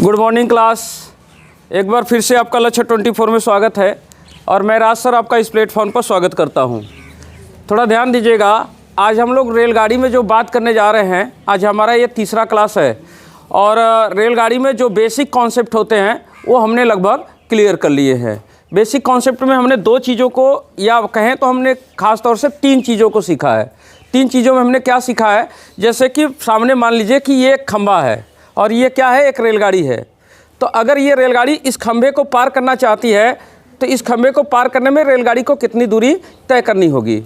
Good morning class. एक बार फिर से आपका लक्ष्य 24 में स्वागत है और मैं राज सर आपका इस प्लेटफॉर्म पर स्वागत करता हूं। थोड़ा ध्यान दीजिएगा, आज हम लोग रेलगाड़ी में जो बात करने जा रहे हैं, आज हमारा ये तीसरा क्लास है और रेलगाड़ी में जो बेसिक कॉन्सेप्ट होते हैं वो हमने लगभग क्लियर कर लिए हैं। बेसिक कॉन्सेप्ट में हमने दो चीज़ों को, या कहें तो हमने ख़ास तौर से तीन चीज़ों को सीखा है। तीन चीज़ों में हमने क्या सीखा है, जैसे कि सामने मान लीजिए कि ये एक खंभा है और ये क्या है, एक रेलगाड़ी है। तो अगर ये रेलगाड़ी इस खंभे को पार करना चाहती है तो इस खंभे को पार करने में रेलगाड़ी को कितनी दूरी तय करनी होगी।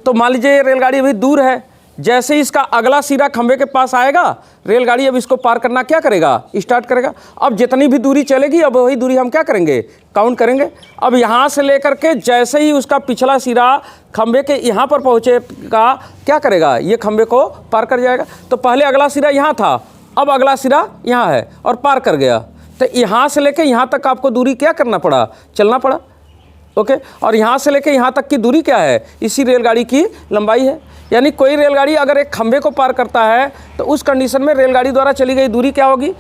तो मान लीजिए ये रेलगाड़ी अभी दूर है, जैसे ही इसका अगला सिरा खंभे के पास आएगा रेलगाड़ी अब इसको पार करना क्या करेगा, स्टार्ट करेगा। अब जितनी भी दूरी चलेगी अब वही दूरी हम क्या करेंगे, काउंट करेंगे। अब यहाँ से लेकर के जैसे ही उसका पिछला सिरा खंभे के यहाँ पर पहुँचेगा क्या करेगा, ये खंभे को पार कर जाएगा। तो पहले अगला सिरा यहाँ था, अब अगला सिरा यहाँ है और पार कर गया। तो यहाँ से लेके यहाँ तक आपको दूरी क्या करना पड़ा, चलना पड़ा। ओके, और यहाँ से लेके यहाँ तक की दूरी क्या है, इसी रेलगाड़ी की लंबाई है। यानी कोई रेलगाड़ी अगर एक खंभे को पार करता है तो उस कंडीशन में रेलगाड़ी द्वारा चली गई दूरी क्या होगी,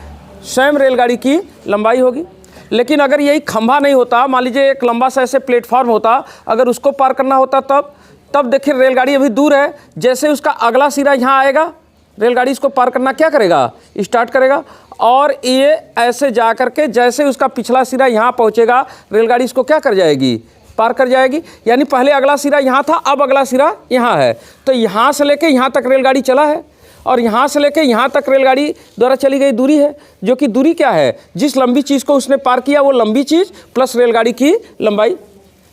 स्वयं रेलगाड़ी की लंबाई होगी। लेकिन अगर यही खंभा नहीं होता, मान लीजिए एक लंबा सा ऐसे प्लेटफॉर्म होता, अगर उसको पार करना होता तब देखिए रेलगाड़ी अभी दूर है, जैसे उसका अगला सिरा यहाँ आएगा रेलगाड़ी इसको पार करना क्या करेगा, स्टार्ट करेगा। और ये ऐसे जा कर के जैसे उसका पिछला सिरा यहाँ पहुँचेगा रेलगाड़ी इसको क्या कर जाएगी, पार कर जाएगी। यानी पहले अगला सिरा यहाँ था, अब अगला सिरा यहाँ है। तो यहाँ से लेके यहाँ तक रेलगाड़ी चला है और यहाँ से लेके यहाँ तक रेलगाड़ी द्वारा चली गई दूरी है, जो कि दूरी क्या है, जिस लंबी चीज़ को उसने पार किया वो लंबी चीज़ प्लस रेलगाड़ी की लंबाई।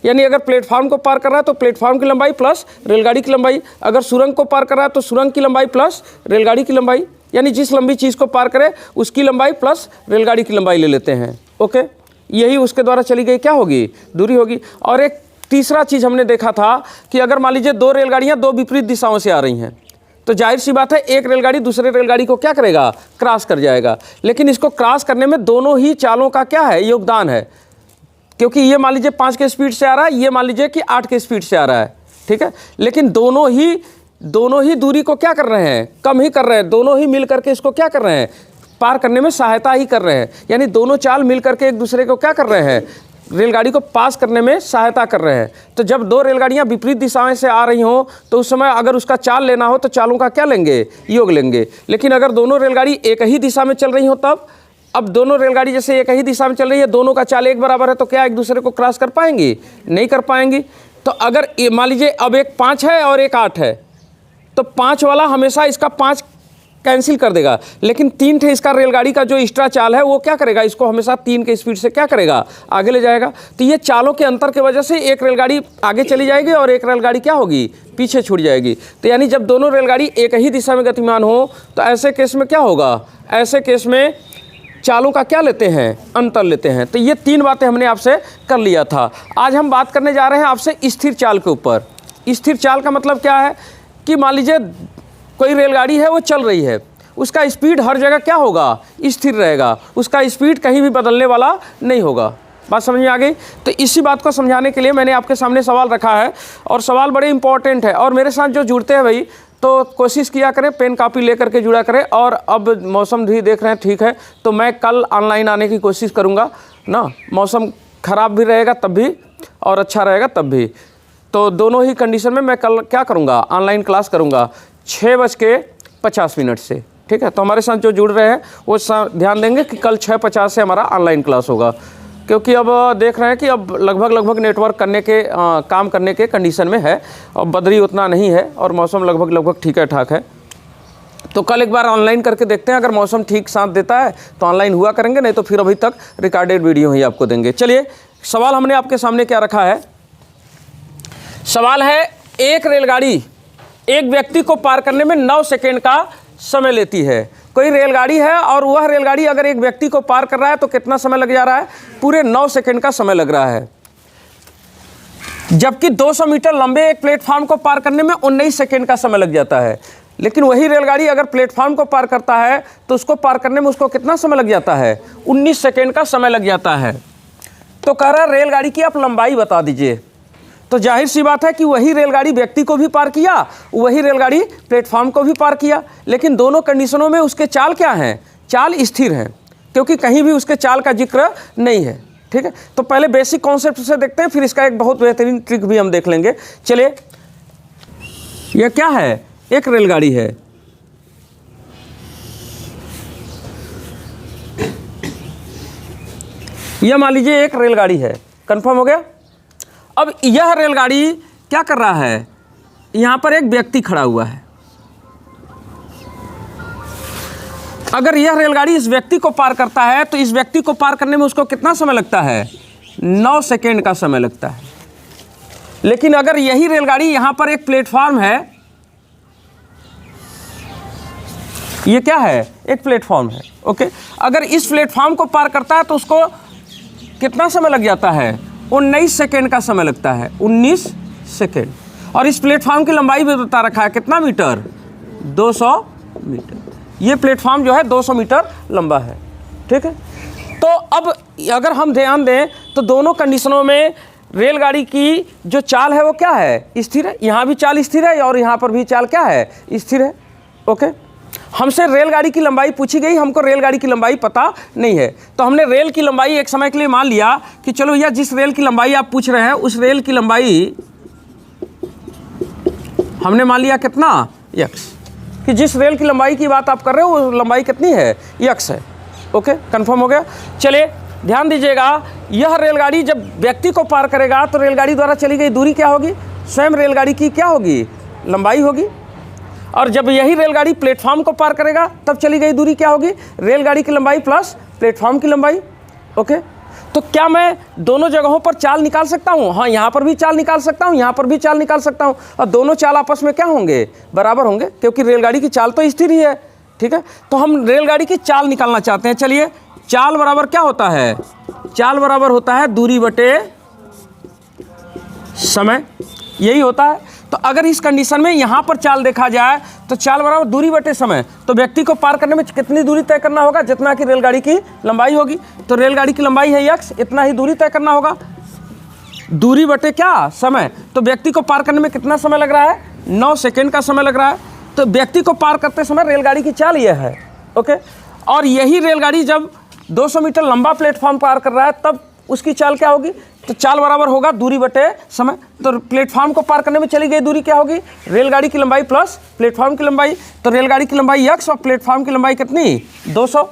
यानी अगर प्लेटफॉर्म को पार कर रहा है तो प्लेटफॉर्म की लंबाई प्लस रेलगाड़ी की लंबाई, अगर सुरंग को पार कर रहा है तो सुरंग की लंबाई प्लस रेलगाड़ी की लंबाई। यानी जिस लंबी चीज़ को पार करे उसकी लंबाई प्लस रेलगाड़ी की लंबाई ले लेते हैं। ओके, यही उसके द्वारा चली गई क्या होगी, दूरी होगी। और एक तीसरा चीज़ हमने देखा था कि अगर मान लीजिए दो रेलगाड़ियाँ दो विपरीत दिशाओं से आ रही हैं तो जाहिर सी बात है एक रेलगाड़ी दूसरे रेलगाड़ी को क्या करेगा, क्रॉस कर जाएगा। लेकिन इसको क्रॉस करने में दोनों ही चालों का क्या है, योगदान है। क्योंकि ये मान लीजिए 5 के स्पीड से आ रहा है, ये मान लीजिए कि 8 के स्पीड से आ रहा है, ठीक है। लेकिन दोनों ही दूरी को क्या कर रहे हैं, कम ही कर रहे हैं। दोनों ही मिल करके इसको क्या कर रहे हैं, पार करने में सहायता ही कर रहे हैं। यानी दोनों चाल मिल करके एक दूसरे को क्या कर रहे हैं, रेलगाड़ी को पास करने में सहायता कर रहे हैं। तो जब दो रेलगाड़ियाँ विपरीत दिशाएं से आ रही हों तो उस समय अगर उसका चाल लेना हो तो चालों का क्या लेंगे, योग लेंगे। लेकिन अगर दोनों रेलगाड़ी एक ही दिशा में चल रही हो तब, अब दोनों रेलगाड़ी जैसे एक ही दिशा में चल रही है, दोनों का चाल एक बराबर है, तो क्या एक दूसरे को क्रॉस कर पाएंगी, नहीं कर पाएंगी। तो अगर मान लीजिए अब एक 5 है और एक 8 है तो 5 वाला हमेशा इसका 5 कैंसिल कर देगा। लेकिन 3 थे इसका रेलगाड़ी का जो एक्स्ट्रा चाल है वो क्या करेगा, इसको हमेशा 3 के स्पीड से क्या करेगा, आगे ले जाएगा। तो ये चालों के अंतर की वजह से एक रेलगाड़ी आगे चली जाएगी और एक रेलगाड़ी क्या होगी, पीछे छूट जाएगी। तो यानी जब दोनों रेलगाड़ी एक ही दिशा में गतिमान हो तो ऐसे केस में क्या होगा, ऐसे केस में चालों का क्या लेते हैं, अंतर लेते हैं। तो ये 3 बातें हमने आपसे कर लिया था। आज हम बात करने जा रहे हैं आपसे स्थिर चाल के ऊपर। स्थिर चाल का मतलब क्या है कि मान लीजिए कोई रेलगाड़ी है वो चल रही है, उसका स्पीड हर जगह क्या होगा, स्थिर रहेगा, उसका स्पीड कहीं भी बदलने वाला नहीं होगा। बात समझ में आ गई। तो इसी बात को समझाने के लिए मैंने आपके सामने सवाल रखा है और सवाल बड़े इंपॉर्टेंट है। और मेरे साथ जो जुड़ते हैं भाई तो कोशिश किया करें पेन कापी लेकर के जुड़ा करें। और अब मौसम भी देख रहे हैं ठीक है, तो मैं कल ऑनलाइन आने की कोशिश करूँगा ना। मौसम ख़राब भी रहेगा तब भी और अच्छा रहेगा तब भी, तो दोनों ही कंडीशन में मैं कल क्या करूँगा, ऑनलाइन क्लास करूँगा 6:50 से, ठीक है। तो हमारे साथ जो जुड़ रहे हैं वो ध्यान देंगे कि कल 6:50 से हमारा ऑनलाइन क्लास होगा। क्योंकि अब देख रहे हैं कि अब लगभग नेटवर्क करने के काम करने के कंडीशन में है और बदरी उतना नहीं है और मौसम लगभग ठीक है, ठाक है। तो कल एक बार ऑनलाइन करके देखते हैं, अगर मौसम ठीक साथ देता है तो ऑनलाइन हुआ करेंगे, नहीं तो फिर अभी तक रिकॉर्डेड वीडियो ही आपको देंगे। चलिए, सवाल हमने आपके सामने क्या रखा है। सवाल है, एक रेलगाड़ी एक व्यक्ति को पार करने में 9 सेकेंड का समय लेती है। कोई रेलगाड़ी है और वह रेलगाड़ी अगर एक व्यक्ति को पार कर रहा है तो कितना समय लग जा रहा है, पूरे 9 सेकेंड का समय लग रहा है। जबकि 200 मीटर लंबे एक प्लेटफॉर्म को पार करने में 19 सेकेंड का समय लग जाता है। लेकिन वही रेलगाड़ी अगर प्लेटफॉर्म को पार करता है तो उसको पार करने में उसको कितना समय लग जाता है, 19 सेकेंड का समय लग जाता है। तो कह रहा है रेलगाड़ी की आप लंबाई बता दीजिए। तो जाहिर सी बात है कि वही रेलगाड़ी व्यक्ति को भी पार किया, वही रेलगाड़ी प्लेटफॉर्म को भी पार किया, लेकिन दोनों कंडीशनों में उसके चाल क्या हैं, चाल स्थिर हैं। क्योंकि कहीं भी उसके चाल का जिक्र नहीं है। ठीक है, तो पहले बेसिक कॉन्सेप्ट से देखते हैं, फिर इसका एक बहुत बेहतरीन ट्रिक भी हम देख लेंगे। चलिए, यह क्या है? एक रेलगाड़ी है। यह मान लीजिए एक रेलगाड़ी है, कंफर्म हो गया। अब यह रेलगाड़ी क्या कर रहा है? यहां पर एक व्यक्ति खड़ा हुआ है। अगर यह रेलगाड़ी इस व्यक्ति को पार करता है तो इस व्यक्ति को पार करने में उसको कितना समय लगता है? 9 सेकेंड का समय लगता है। लेकिन अगर यही रेलगाड़ी यहां पर एक प्लेटफॉर्म है, यह क्या है? एक प्लेटफॉर्म है। ओके, अगर इस प्लेटफॉर्म को पार करता है तो उसको कितना समय लग जाता है? 19 सेकेंड का समय लगता है, 19 सेकेंड। और इस प्लेटफॉर्म की लंबाई भी बता रखा है, कितना मीटर? 200 मीटर। ये प्लेटफॉर्म जो है 200 मीटर लंबा है। ठीक है, तो अब अगर हम ध्यान दें तो दोनों कंडीशनों में रेलगाड़ी की जो चाल है वो क्या है? स्थिर है। यहाँ भी चाल स्थिर है और यहाँ पर भी चाल क्या है? स्थिर है। ओके, हमसे रेलगाड़ी की लंबाई पूछी गई, हमको रेलगाड़ी की लंबाई पता नहीं है, तो हमने रेल की लंबाई एक समय के लिए मान लिया कि चलो भैया जिस रेल की लंबाई आप पूछ रहे हैं उस रेल की लंबाई हमने मान लिया कितना? x, कि जिस रेल की लंबाई की बात आप कर रहे हो वो लंबाई कितनी है? x है। ओके, कंफर्म हो गया। चलिए ध्यान दीजिएगा, यह रेलगाड़ी जब व्यक्ति को पार करेगा तो रेलगाड़ी द्वारा चली गई दूरी क्या होगी? स्वयं रेलगाड़ी की क्या होगी? लंबाई होगी। और जब यही रेलगाड़ी प्लेटफॉर्म को पार करेगा तब चली गई दूरी क्या होगी? रेलगाड़ी की लंबाई प्लस प्लेटफॉर्म की लंबाई। ओके, तो क्या मैं दोनों जगहों पर चाल निकाल सकता हूँ? हाँ, यहाँ पर भी चाल निकाल सकता हूँ, यहाँ पर भी चाल निकाल सकता हूँ, और दोनों चाल आपस में क्या होंगे? बराबर होंगे, क्योंकि रेलगाड़ी की चाल तो स्थिर ही है। ठीक है, तो हम रेलगाड़ी की चाल निकालना चाहते हैं। चलिए, चाल बराबर क्या होता है? चाल बराबर होता है दूरी बटे समय, यही होता है। तो अगर इस कंडीशन में यहाँ पर चाल देखा जाए तो चाल बराबर दूरी बटे समय, तो व्यक्ति को पार करने में कितनी दूरी तय करना होगा? जितना कि रेलगाड़ी की लंबाई होगी। तो रेलगाड़ी की लंबाई है x, इतना ही दूरी तय करना होगा। दूरी बटे क्या? समय। तो व्यक्ति को पार करने में कितना समय लग रहा है? 9 सेकेंड का समय लग रहा है। तो व्यक्ति को पार करते समय रेलगाड़ी की चाल यह है। ओके, और यही रेलगाड़ी जब 200 मीटर लंबा प्लेटफॉर्म पार कर रहा है तब उसकी चाल क्या होगी? तो चाल बराबर होगा दूरी बटे समय। तो प्लेटफॉर्म को पार करने में चली गई दूरी क्या होगी? रेलगाड़ी की लंबाई प्लस प्लेटफॉर्म की लंबाई। तो रेलगाड़ी की लंबाई x और प्लेटफॉर्म की लंबाई कितनी? 200।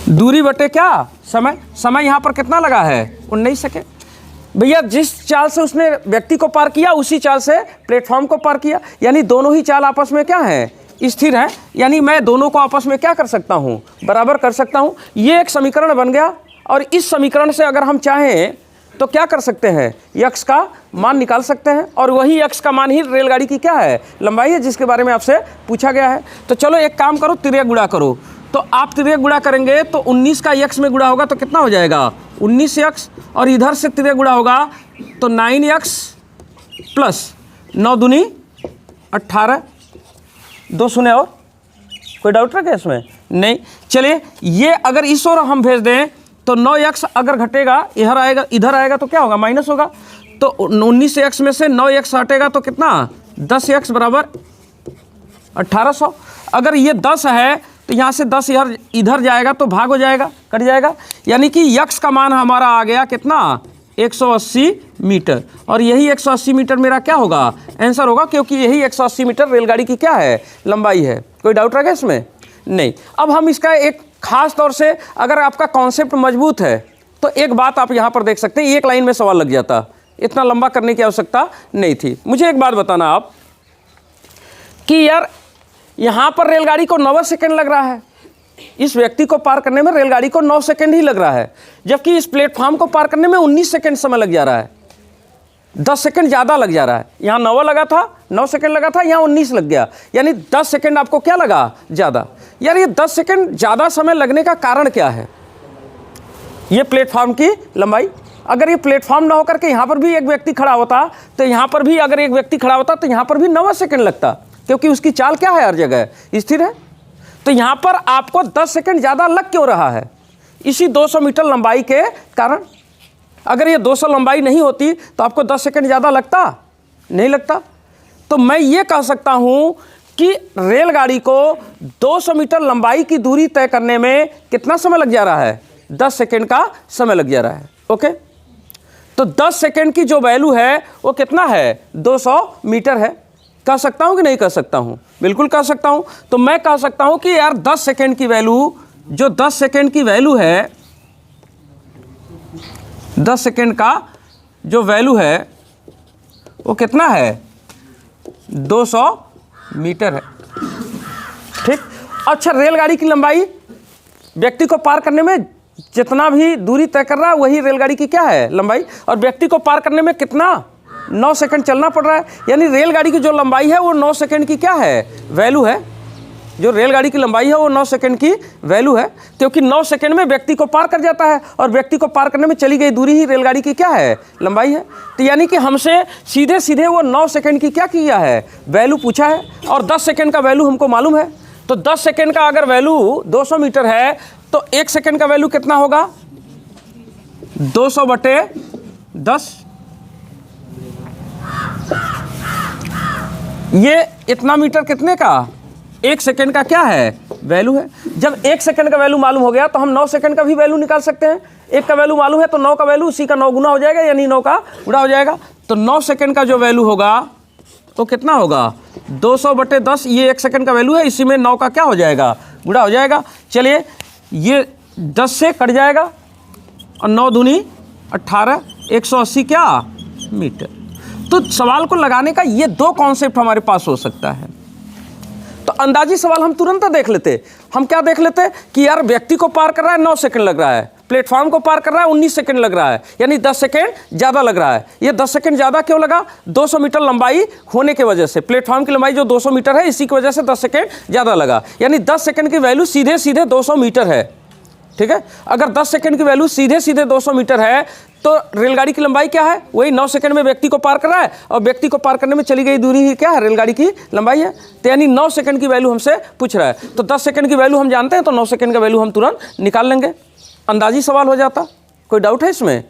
दूरी बटे क्या? समय। समय यहाँ पर कितना लगा है? 19 सेकेंड। भैया जिस चाल से उसने व्यक्ति को पार किया उसी चाल से प्लेटफॉर्म को पार किया, यानी दोनों ही चाल आपस में क्या है? स्थिर है। यानी मैं दोनों को आपस में क्या कर सकता हूँ? बराबर कर सकता हूँ। ये एक समीकरण बन गया, और इस समीकरण से अगर हम चाहें तो क्या कर सकते हैं? x का मान निकाल सकते हैं, और वही x का मान ही रेलगाड़ी की क्या है? लंबाई है, जिसके बारे में आपसे पूछा गया है। तो चलो एक काम करो, तिर्यक गुणा करो। तो आप तिर्यक गुणा करेंगे तो 19 का x में गुणा होगा तो कितना हो जाएगा? 19x, और इधर से तिर्यक गुणा होगा तो 9x प्लस 9 दूनी 18, 2 शून्य। और कोई डाउट रखा इसमें? नहीं। चलिए, ये अगर इस ओर हम भेज दें तो 9x अगर घटेगा इधर आएगा, इधर आएगा तो क्या होगा? माइनस होगा। तो 19x में से 9x हटेगा तो कितना? 10x बराबर 1800। अगर ये 10 है तो यहाँ से 10 इधर जाएगा तो भाग हो जाएगा, कट जाएगा। यानी कि x का मान हमारा आ गया कितना? 180 मीटर। और यही 180 मीटर मेरा क्या होगा? आंसर होगा, क्योंकि यही 180 मीटर रेलगाड़ी की क्या है? लंबाई है। कोई डाउट रहेगा इसमें? नहीं। अब हम इसका एक खास तौर से, अगर आपका कॉन्सेप्ट मजबूत है तो एक बात आप यहाँ पर देख सकते हैं, एक लाइन में सवाल लग जाता, इतना लंबा करने की आवश्यकता नहीं थी। मुझे एक बात बताना आप कि यार यहाँ पर रेलगाड़ी को 9 सेकेंड लग रहा है, इस व्यक्ति को पार करने में रेलगाड़ी को 9 सेकेंड ही लग रहा है, जबकि इस प्लेटफॉर्म को पार करने में 19 सेकेंड समय लग जा रहा है। 10 सेकेंड ज़्यादा लग जा रहा है। यहाँ 9 लगा था, 9 सेकेंड लगा था, यहाँ 19 लग गया, यानी 10 सेकेंड आपको क्या लगा? ज़्यादा। यार ये 10 सेकेंड ज़्यादा समय लगने का कारण क्या है? ये प्लेटफॉर्म की लंबाई। अगर ये प्लेटफॉर्म ना होकर के यहाँ पर भी एक व्यक्ति खड़ा होता तो यहाँ पर भी अगर एक व्यक्ति खड़ा होता तो यहाँ पर भी 9 सेकेंड लगता, क्योंकि उसकी चाल क्या है? हर जगह स्थिर है। तो यहाँ पर आपको 10 सेकेंड ज़्यादा लग क्यों रहा है? इसी 200 मीटर लंबाई के कारण। अगर ये 200 लंबाई नहीं होती तो आपको 10 सेकेंड ज़्यादा लगता? नहीं लगता। तो मैं ये कह सकता हूँ कि रेलगाड़ी को 200 मीटर लंबाई की दूरी तय करने में कितना समय लग जा रहा है? 10 सेकेंड का समय लग जा रहा है। ओके, तो 10 सेकेंड की जो वैल्यू है वो कितना है? 200 मीटर है। कह सकता हूँ कि नहीं कह सकता हूँ? बिल्कुल कह सकता हूँ। तो मैं कह सकता हूँ कि यार 10 सेकेंड की वैल्यू, जो 10 सेकेंड की वैल्यू है, 10 सेकेंड का जो वैल्यू है वो कितना है? 200 मीटर है। ठीक। अच्छा, रेलगाड़ी की लंबाई व्यक्ति को पार करने में जितना भी दूरी तय कर रहा है वही रेलगाड़ी की क्या है? लंबाई। और व्यक्ति को पार करने में कितना? 9 सेकंड चलना पड़ रहा है। यानी रेलगाड़ी की जो लंबाई है वो 9 सेकंड की क्या है? वैल्यू है। जो रेलगाड़ी की लंबाई है वो 9 सेकंड की वैल्यू है, क्योंकि 9 सेकंड में व्यक्ति को पार कर जाता है और व्यक्ति को पार करने में चली गई दूरी ही रेलगाड़ी की क्या है? लंबाई है। तो यानी कि हमसे सीधे सीधे वो 9 सेकंड की क्या किया है? वैल्यू पूछा है। और 10 सेकंड का वैल्यू हमको मालूम है। तो 10 सेकंड का अगर वैल्यू 200 मीटर है तो 1 सेकंड का वैल्यू कितना होगा? 200/10। ये इतना मीटर कितने का? 1 सेकंड का क्या है? वैल्यू है। जब 1 सेकंड का वैल्यू मालूम हो गया तो हम 9 सेकंड का भी वैल्यू निकाल सकते हैं। 1 का वैल्यू मालूम है तो 9 का वैल्यू उसी का 9 गुना हो जाएगा, यानी 9 का गुणा हो जाएगा। तो 9 सेकंड का जो वैल्यू होगा तो कितना होगा? 200/10। ये 1 सेकंड का वैल्यू है, इसी में 9 का क्या हो जाएगा? गुणा हो जाएगा। चलिए, ये 10 से कट जाएगा और 9 दूनी 18, 180 क्या मीटर। तो सवाल को लगाने का ये 2 कॉन्सेप्ट हमारे पास हो सकता है। तो अंदाजी सवाल हम तुरंत देख लेते। हम क्या देख लेते कि यार व्यक्ति को पार कर रहा है 9 सेकंड लग रहा है, प्लेटफॉर्म को पार कर रहा है 19 सेकंड लग रहा है, यानी 10 सेकंड ज़्यादा लग रहा है। ये 10 सेकंड ज़्यादा क्यों लगा? 200 मीटर लंबाई होने की वजह से, प्लेटफॉर्म की लंबाई जो 200 मीटर है इसी की वजह से 10 सेकंड ज़्यादा लगा। यानी 10 सेकंड की वैल्यू सीधे सीधे 200 मीटर है। ठीक है, अगर 10 सेकंड की वैल्यू सीधे सीधे 200 मीटर है तो रेलगाड़ी की लंबाई क्या है? वही 9 सेकंड में व्यक्ति को पार कर रहा है और व्यक्ति को पार करने में चली गई दूरी ही क्या है? रेलगाड़ी की लंबाई है। तो यानी 9 सेकंड की वैल्यू हमसे पूछ रहा है। तो 10 सेकंड की वैल्यू हम जानते हैं तो 9 सेकंड का वैल्यू हम तुरंत निकाल लेंगे। अंदाजी सवाल हो जाता। कोई डाउट है इसमें?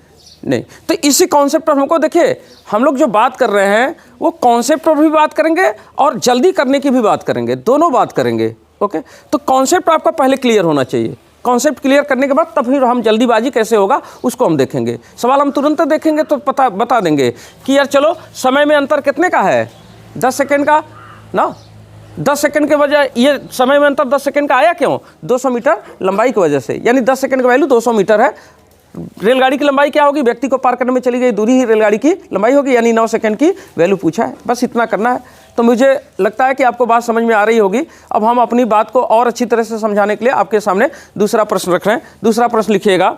नहीं। तो इसी कॉन्सेप्ट पर हमको देखिए, हम लोग जो बात कर रहे हैं वो कॉन्सेप्ट पर भी बात करेंगे और जल्दी करने की भी बात करेंगे, दोनों बात करेंगे। ओके, तो कॉन्सेप्ट आपका पहले क्लियर होना चाहिए। कॉन्सेप्ट क्लियर करने के बाद तब फिर हम जल्दीबाजी कैसे होगा उसको हम देखेंगे। सवाल हम तुरंत देखेंगे तो बता देंगे कि यार चलो समय में अंतर कितने का है? 10 सेकंड का ना। 10 सेकंड के वजह ये समय में अंतर 10 सेकंड का आया क्यों? 200 मीटर लंबाई की वजह से। यानी 10 सेकंड का वैल्यू 200 मीटर है। रेलगाड़ी की लंबाई क्या होगी? व्यक्ति को पार करने में चली गई दूरी ही रेलगाड़ी की लंबाई होगी, यानी 9 सेकंड की वैल्यू पूछा है। बस इतना करना है। तो मुझे लगता है कि आपको बात समझ में आ रही होगी। अब हम अपनी बात को और अच्छी तरह से समझाने के लिए आपके सामने दूसरा प्रश्न रख रहे हैं। दूसरा प्रश्न लिखिएगा।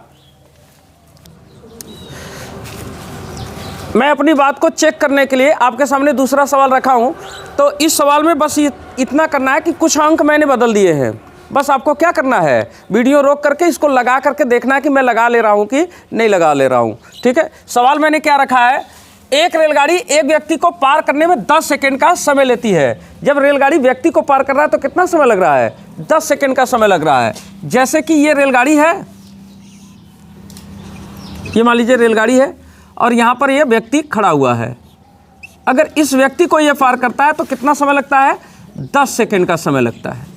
मैं अपनी बात को चेक करने के लिए आपके सामने दूसरा सवाल रखा हूं। तो इस सवाल में बस इतना करना है कि कुछ अंक मैंने बदल दिए हैं। बस आपको क्या करना है, वीडियो रोक करके इसको लगा करके देखना है कि मैं लगा ले रहा हूं कि नहीं लगा ले रहा हूं। ठीक है, सवाल मैंने क्या रखा है? एक रेलगाड़ी एक व्यक्ति को पार करने में 10 सेकंड का समय लेती है। जब रेलगाड़ी व्यक्ति को पार कर रहा है तो कितना समय लग रहा है? 10 सेकंड का समय लग रहा है। जैसे कि ये रेलगाड़ी है, ये मान लीजिए रेलगाड़ी है और यहाँ पर ये व्यक्ति खड़ा हुआ है। अगर इस व्यक्ति को ये पार करता है तो कितना समय लगता है? 10 सेकंड का समय लगता है।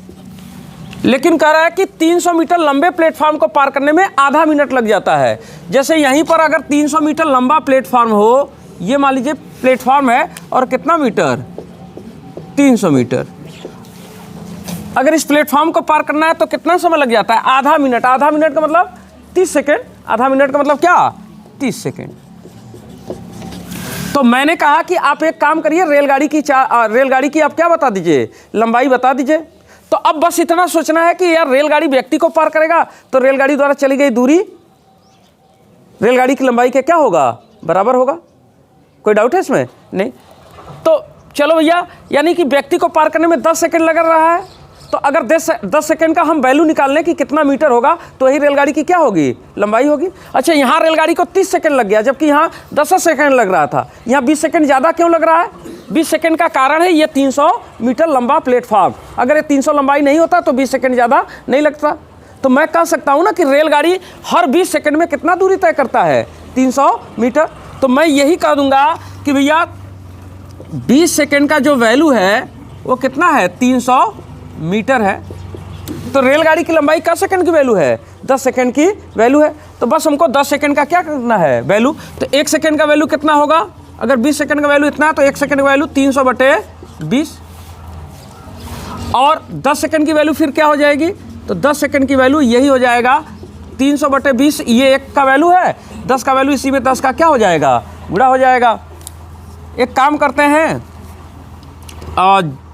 लेकिन कह रहा है कि 300 मीटर लंबे प्लेटफॉर्म को पार करने में आधा मिनट लग जाता है। जैसे यहीं पर अगर 300 मीटर लंबा प्लेटफॉर्म हो, ये मान लीजिए प्लेटफॉर्म है और कितना मीटर? 300 मीटर। अगर इस प्लेटफॉर्म को पार करना है तो कितना समय लग जाता है? आधा मिनट। आधा मिनट का मतलब 30 सेकंड। आधा मिनट का मतलब क्या? 30 सेकंड। तो मैंने कहा कि आप एक काम करिए, रेलगाड़ी की आप क्या बता दीजिए? लंबाई बता दीजिए। तो अब बस इतना सोचना है कि यार रेलगाड़ी व्यक्ति को पार करेगा तो रेलगाड़ी द्वारा चली गई दूरी रेलगाड़ी की लंबाई के क्या होगा? बराबर होगा। कोई डाउट है इसमें? नहीं। तो चलो भैया, यानी कि व्यक्ति को पार करने में 10 सेकंड लग रहा है। तो अगर 10 सेकंड का हम वैल्यू निकाल लें कि कितना मीटर होगा तो वही रेलगाड़ी की क्या होगी? लंबाई होगी। अच्छा, यहाँ रेलगाड़ी को 30 सेकंड लग गया जबकि यहाँ 10 सेकंड लग रहा था। यहाँ 20 सेकंड ज़्यादा क्यों लग रहा है? 20 सेकंड का कारण है ये 300 मीटर लंबा प्लेटफॉर्म। अगर ये 300 लंबाई नहीं होता तो 20 सेकंड ज़्यादा नहीं लगता। तो मैं कह सकता हूँ ना कि रेलगाड़ी हर 20 सेकंड में कितना दूरी तय करता है? 300 मीटर। तो मैं यही कह दूंगा कि भैया 20 सेकंड का जो वैल्यू है वो कितना है, 300 मीटर है। तो रेलगाड़ी की लंबाई का सेकंड की वैल्यू है, 10 सेकंड की वैल्यू है। तो बस हमको 10 सेकंड का क्या करना है, वैल्यू। तो 1 सेकंड का वैल्यू कितना होगा, अगर 20 सेकंड का वैल्यू इतना है तो 1 सेकंड का वैल्यू 300/20। और 10 सेकंड की वैल्यू फिर क्या हो जाएगी, तो 10 सेकंड की वैल्यू यही हो जाएगा 300/20। ये 1 का वैल्यू है, 10 का वैल्यू, इसी में 10 का क्या हो जाएगा, गुणा हो जाएगा। एक काम करते हैं,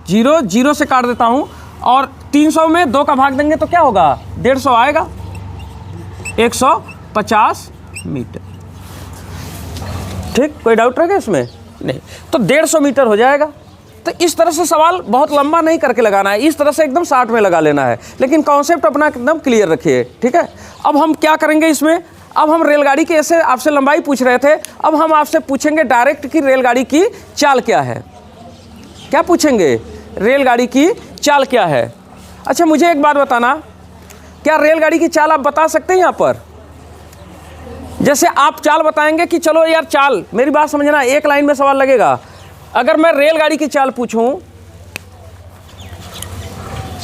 0 0 से काट देता हूँ और 300 में 2 का भाग देंगे तो क्या होगा, 150 आएगा, 150 मीटर। ठीक, कोई डाउट रहेगा इसमें, नहीं। तो 150 मीटर हो जाएगा। तो इस तरह से सवाल बहुत लंबा नहीं करके लगाना है, इस तरह से एकदम शॉर्ट में लगा लेना है, लेकिन कॉन्सेप्ट अपना एकदम क्लियर रखिए। ठीक है, अब हम क्या करेंगे इसमें, अब हम रेलगाड़ी की ऐसे आपसे लंबाई पूछ रहे थे, अब हम आपसे पूछेंगे डायरेक्ट कि रेलगाड़ी की चाल क्या है। क्या पूछेंगे, रेलगाड़ी की चाल क्या है। अच्छा मुझे एक बात बताना, क्या रेलगाड़ी की चाल आप बता सकते हैं यहाँ पर। जैसे आप चाल बताएंगे कि चलो यार चाल, मेरी बात समझना, एक लाइन में सवाल लगेगा। अगर मैं रेलगाड़ी की चाल पूछूं,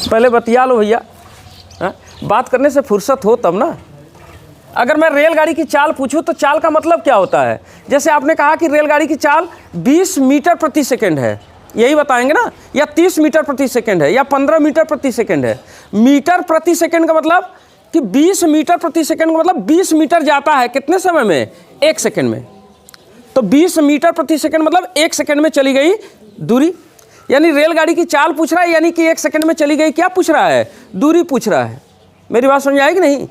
पहले बतिया लो भैया, बात करने से फुर्सत हो तब ना। अगर मैं रेलगाड़ी की चाल पूछूं तो चाल का मतलब क्या होता है। जैसे आपने कहा कि रेलगाड़ी की चाल 20 मीटर प्रति सेकंड है, यही बताएंगे ना, या 30 मीटर प्रति सेकंड है, या 15 मीटर प्रति सेकंड है। मीटर प्रति सेकंड का मतलब कि 20 मीटर प्रति सेकंड का मतलब 20 मीटर जाता है कितने समय में, 1 सेकंड में। तो 20 मीटर प्रति सेकंड मतलब 1 सेकंड में चली गई दूरी। यानी रेलगाड़ी की चाल पूछ रहा है, यानी कि 1 सेकंड में चली गई, क्या पूछ रहा है, दूरी पूछ रहा है। मेरी बात समझ आएगी नहीं,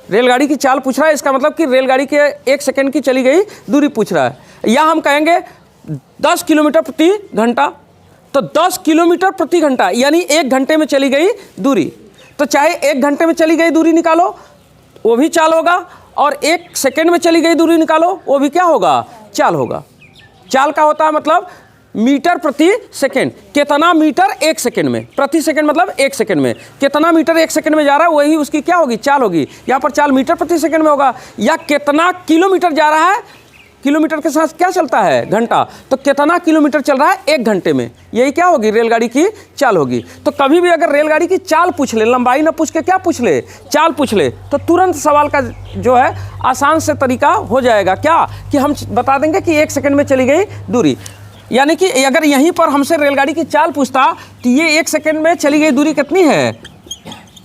रेलगाड़ी की चाल पूछ रहा है, इसका मतलब कि रेलगाड़ी के 1 सेकंड की चली गई दूरी पूछ रहा है। या हम कहेंगे 10 किलोमीटर प्रति घंटा, तो 10 किलोमीटर प्रति घंटा यानी 1 घंटे में चली गई दूरी। तो चाहे 1 घंटे में चली गई दूरी निकालो वो भी चाल होगा, और 1 सेकंड में चली गई दूरी निकालो वो भी क्या होगा, चाल होगा। चाल का होता है मतलब मीटर प्रति सेकंड, कितना मीटर 1 सेकंड में, प्रति सेकंड मतलब 1 सेकंड में, कितना मीटर 1 सेकंड में जा रहा है वही उसकी क्या होगी, चाल होगी। यहाँ पर चाल मीटर प्रति सेकंड में होगा। या कितना किलोमीटर जा रहा है, किलोमीटर के साथ क्या चलता है, घंटा, तो कितना किलोमीटर चल रहा है 1 घंटे में, यही क्या होगी, रेलगाड़ी की चाल होगी। तो कभी भी अगर रेलगाड़ी की चाल पूछ ले, लंबाई ना पूछ के क्या पूछ ले, चाल पूछ ले, तो तुरंत सवाल का जो है आसान से तरीका हो जाएगा। क्या कि हम बता देंगे कि 1 सेकंड में चली गई दूरी। यानी कि अगर यहीं पर हमसे रेलगाड़ी की चाल पूछता तो ये 1 सेकंड में चली गई दूरी कितनी है,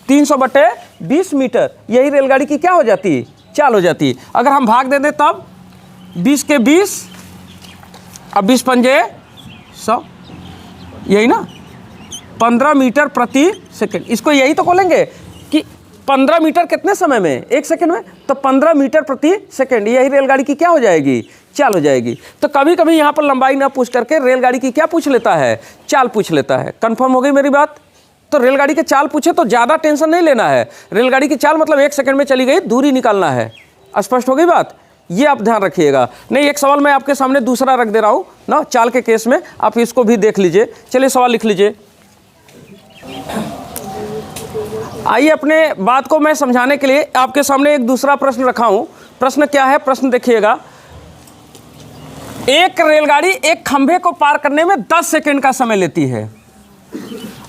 300/20 मीटर, यही रेलगाड़ी की क्या हो जाती, चाल हो जाती। अगर हम भाग दे दें तब 20 के 20, अब 20 पंजे 100, यही ना, 15 मीटर प्रति सेकंड। इसको यही तो बोलेंगे कि 15 मीटर कितने समय में, 1 सेकंड में, तो 15 मीटर प्रति सेकंड, यही रेलगाड़ी की क्या हो जाएगी, चाल हो जाएगी। तो कभी कभी यहाँ पर लंबाई ना पूछ करके रेलगाड़ी की क्या पूछ लेता है, चाल पूछ लेता है। कंफर्म हो गई मेरी बात। तो रेलगाड़ी के चाल पूछे तो ज़्यादा टेंशन नहीं लेना है, रेलगाड़ी की चाल मतलब 1 सेकंड में चली गई दूरी निकालना है। स्पष्ट हो गई बात, ये आप ध्यान रखिएगा। नहीं, एक सवाल मैं आपके सामने दूसरा रख दे रहा हूँ ना, चाल के केस में, आप इसको भी देख लीजिए। चलिए सवाल लिख लीजिए। आइए अपने बात को मैं समझाने के लिए आपके सामने एक दूसरा प्रश्न रखा हूँ। प्रश्न क्या है, प्रश्न देखिएगा। एक रेलगाड़ी एक खंभे को पार करने में 10 सेकंड का समय लेती है।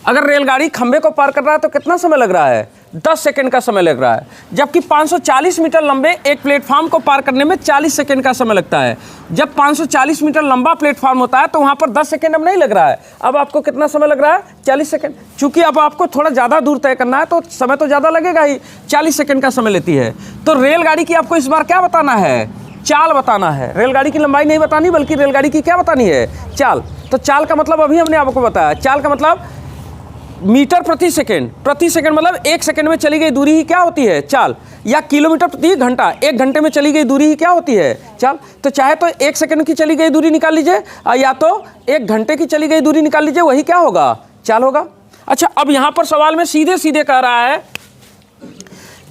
अगर रेलगाड़ी खंभे को पार कर रहा है तो कितना समय लग रहा है, 10 सेकंड का समय लग रहा है। जबकि 540 मीटर लंबे एक प्लेटफॉर्म को पार करने में 40 सेकंड का समय लगता है। जब 540 मीटर लंबा प्लेटफॉर्म होता है तो वहाँ पर 10 सेकंड अब नहीं लग रहा है, अब आपको कितना समय लग रहा है, 40 सेकंड। चूँकि अब आपको थोड़ा ज़्यादा दूर तय करना है तो समय तो ज़्यादा लगेगा ही, 40 सेकंड का समय लेती है। तो रेलगाड़ी की आपको इस बार क्या बताना है, चाल बताना है। रेलगाड़ी की लंबाई नहीं बतानी, बल्कि रेलगाड़ी की क्या बतानी है, चाल। तो चाल का मतलब अभी हमने आपको बताया, चाल का मतलब मीटर प्रति सेकंड, प्रति सेकंड मतलब 1 सेकंड में चली गई दूरी ही क्या होती है, चाल। या किलोमीटर प्रति घंटा, 1 घंटे में चली गई दूरी ही क्या होती है, चाल। तो चाहे तो 1 सेकंड की चली गई दूरी निकाल लीजिए, या तो 1 घंटे की चली गई दूरी निकाल लीजिए, वही क्या होगा, चाल होगा। अच्छा, अब यहाँ पर सवाल में सीधे सीधे कह रहा है